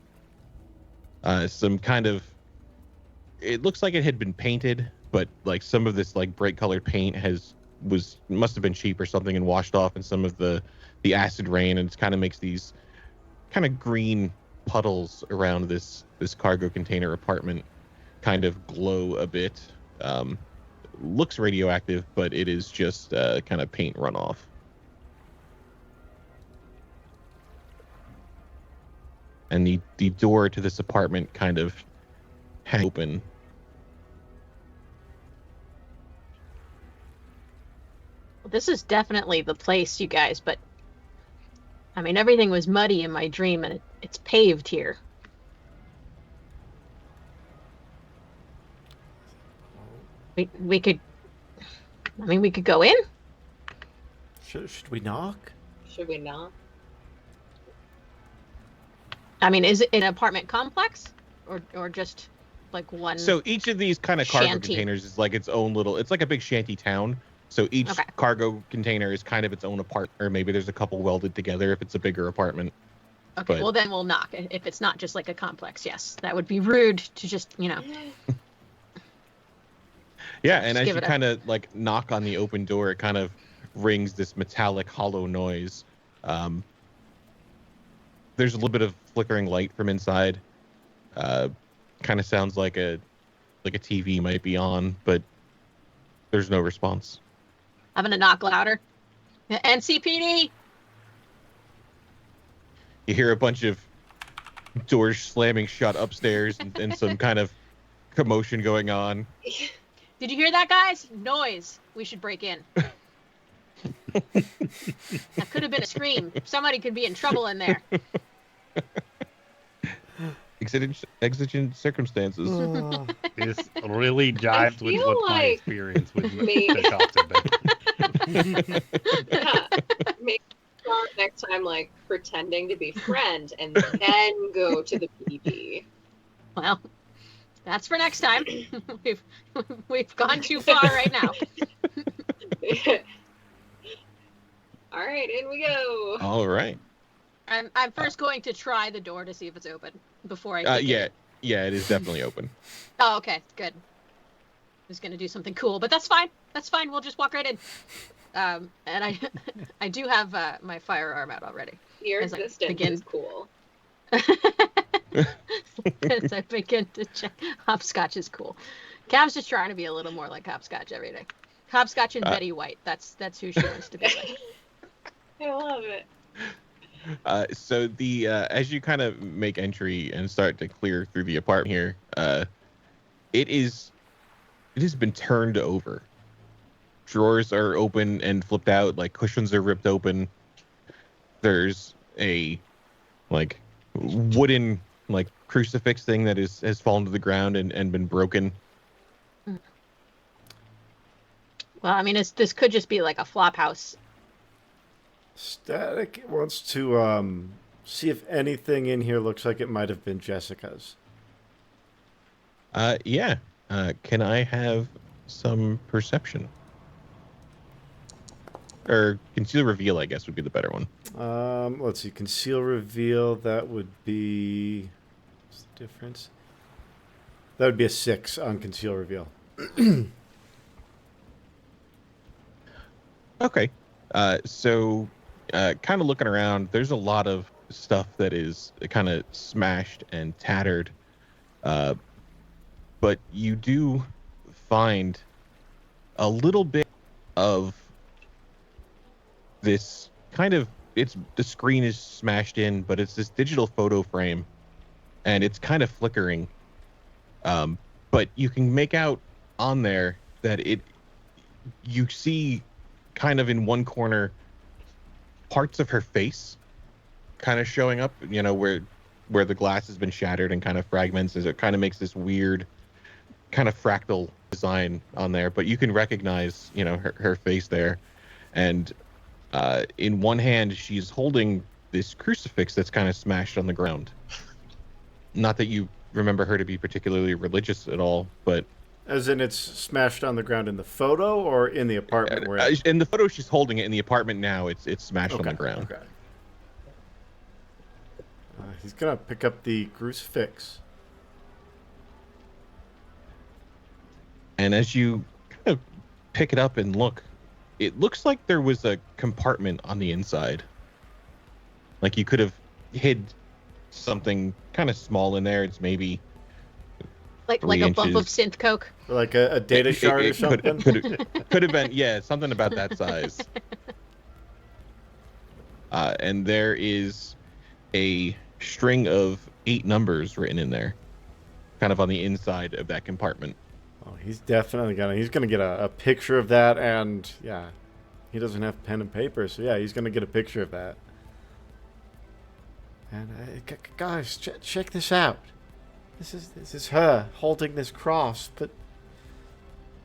Some kind of, it looks like it had been painted, but like some of this like bright colored paint must have been cheap or something and washed off in some of the acid rain, and it kind of makes these kind of green puddles around this cargo container apartment kind of glow a bit. Looks radioactive, but it is just kind of paint runoff. And the door to this apartment kind of hangs open. This is definitely the place, you guys, but I mean, everything was muddy in my dream, and it's paved here. We could go in. Should we knock? Should we not? I mean, is it an apartment complex or just like one? So each of these kind of cargo shanty containers is like its own little, it's like a big shanty town. So each cargo container is kind of its own apartment, or maybe there's a couple welded together if it's a bigger apartment. Okay, well then we'll knock. If it's not just like a complex, yes. That would be rude to just, Yeah, and as you kind of like knock on the open door, it kind of rings this metallic hollow noise. There's a little bit of flickering light from inside. Kind of sounds like a TV might be on, but there's no response. I'm gonna knock louder. NCPD. You hear a bunch of doors slamming shut upstairs and some kind of commotion going on. Did you hear that, guys? Noise. We should break in. That could have been a scream. Somebody could be in trouble in there. Exigent circumstances. This really jives with what my experience with the shops have been. Maybe start next time, like, pretending to be friend and then go to the PvP. Well, that's for next time. We've gone too far right now. All right, in we go. All right. I'm first going to try the door to see if it's open before I. Yeah, it is definitely open. Oh, okay, good. I was gonna do something cool, but that's fine. That's fine. We'll just walk right in. And I do have my firearm out already. Your existence is cool. As I begin to check, hopscotch is cool. Cav's just trying to be a little more like hopscotch every day. Hopscotch and Betty White. That's who she wants to be like. I love it. So the as you kind of make entry and start to clear through the apartment here, it has been turned over. Drawers are open and flipped out, like cushions are ripped open. There's a like wooden like crucifix thing that has fallen to the ground and been broken. Well, I mean, this could just be like a flop house. Static wants to see if anything in here looks like it might have been Jessica's. Yeah. Can I have some perception? Or conceal reveal, I guess, would be the better one. Let's see. Conceal reveal, that would be... What's the difference? That would be a 6 on conceal reveal. Okay. So kind of looking around, there's a lot of stuff that is kind of smashed and tattered. But you do find a little bit of this kind of, the screen is smashed in, but it's this digital photo frame and it's kind of flickering. But you can make out on there that you see kind of in one corner parts of her face kind of showing up, where the glass has been shattered and kind of fragments, as it kind of makes this weird kind of fractal design on there. But you can recognize, her face there. And in one hand, she's holding this crucifix that's kind of smashed on the ground. Not that you remember her to be particularly religious at all, but... As in it's smashed on the ground in the photo or in the apartment? In the photo, she's holding it. In the apartment now, it's smashed on the ground. Okay. He's going to pick up the crucifix. And as you kind of pick it up and look, it looks like there was a compartment on the inside. Like you could have hid something kind of small in there. It's maybe... Like a bump of synth coke? Or like a data shard or something? Could have been, yeah, something about that size. And there is a string of 8 numbers written in there, kind of on the inside of that compartment. Oh, he's definitely he's gonna get a picture of that, and yeah, he doesn't have pen and paper, so yeah, he's gonna get a picture of that. And guys, check this out. This is her holding this cross, but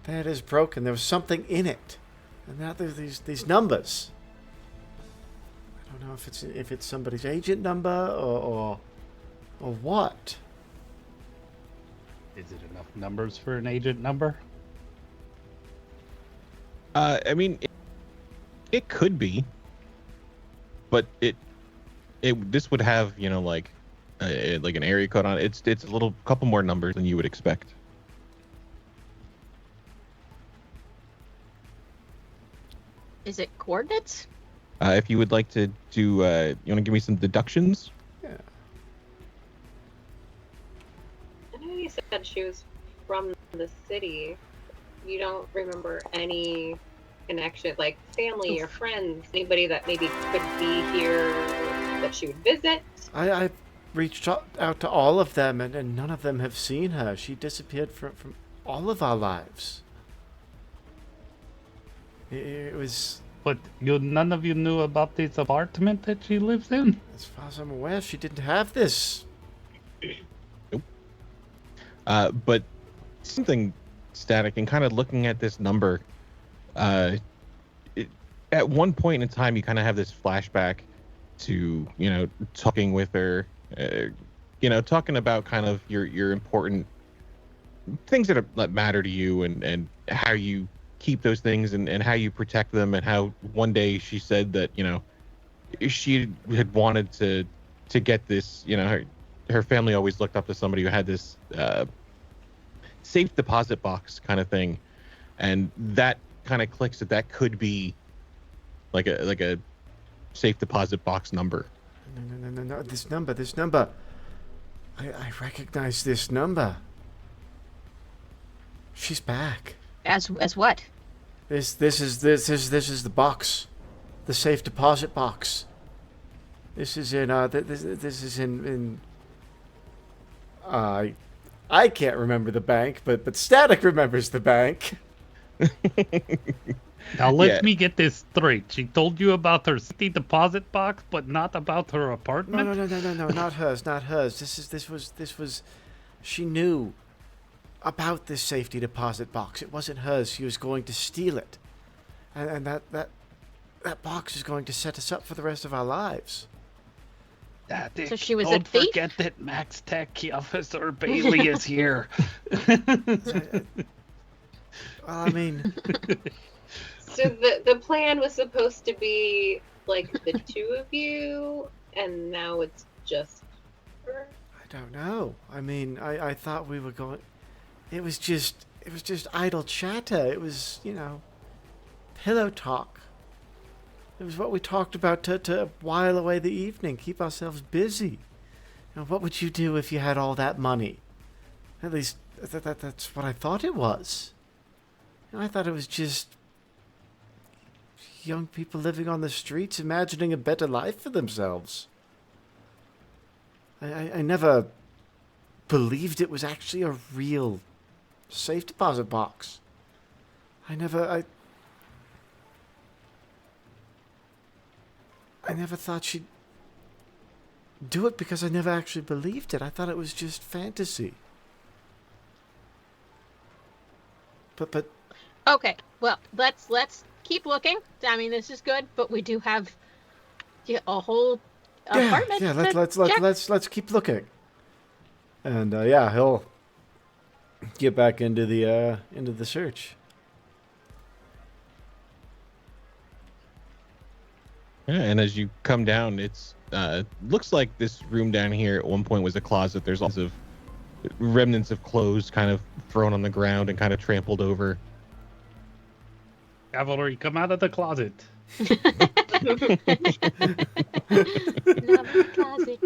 that is broken. There was something in it, and now there's these numbers. I don't know if it's somebody's agent number or what. Is it enough numbers for an agent number? I mean, it could be, but this would have like an area code on it. It's a couple more numbers than you would expect. Is it coordinates? If you would like to do, you want to give me some deductions? Yeah. I know you said she was from the city. You don't remember any connection, like family or friends, anybody that maybe could be here that she would visit? I reached out to all of them, and none of them have seen her. She disappeared from all of our lives. It was... But none of you knew about this apartment that she lives in? As far as I'm aware, she didn't have this. Nope. But something static, and kind of looking at this number, at one point in time, you kind of have this flashback to, talking with her, talking about kind of your important things that matter to you, and how you keep those things, and how you protect them, and how one day she said that she had wanted to get this, her family always looked up to somebody who had this safe deposit box kind of thing, and that kind of clicks that could be like a safe deposit box number. No, this number, I recognize this number. She's back. As what? This is the box, the safe deposit box. This is in this is in I can't remember the bank, but Static remembers the bank. Now let me get this straight. She told you about her safety deposit box, but not about her apartment? No, not hers, not hers. This was. She knew about this safety deposit box. It wasn't hers. She was going to steal it, and that box is going to set us up for the rest of our lives. So she was a Don't thief? forget that Max Tech Officer Bailey is here. Well, I mean, So the plan was supposed to be like the two of you, and now it's just her. I don't know. I mean, I thought we were going. It was just idle chatter. It was, pillow talk. It was what we talked about to while away the evening, keep ourselves busy. What would you do if you had all that money? At least that's what I thought it was. I thought it was just young people living on the streets imagining a better life for themselves. I never believed it was actually a real safe deposit box. I never thought she'd do it because I never actually believed it. I thought it was just fantasy. But Okay, well, let's keep looking. I mean, this is good, but we do have a whole apartment. Yeah, to let's keep looking. And he'll get back into the search. Yeah, and as you come down, it's looks like this room down here at one point was a closet. There's lots of remnants of clothes kind of thrown on the ground and kind of trampled over. Cavalry, come out of the closet. Now I'm in the closet.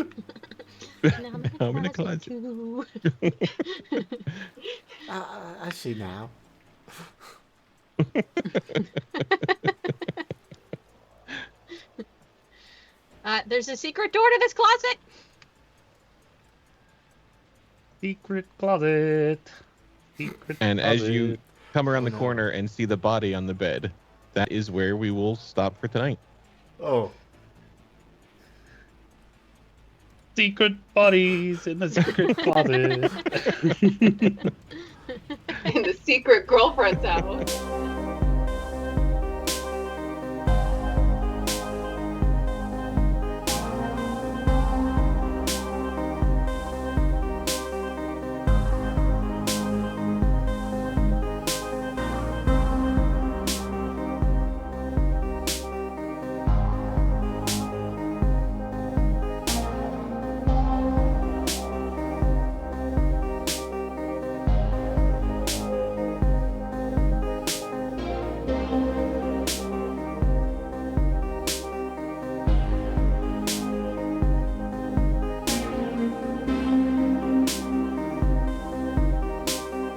Now I'm in the closet too. I see now. There's a secret door to this closet. Secret closet. Secret And closet. as you come around the corner and see the body on the bed, that is where we will stop for tonight. Oh. Secret bodies in the secret closet. In the secret girlfriend's house.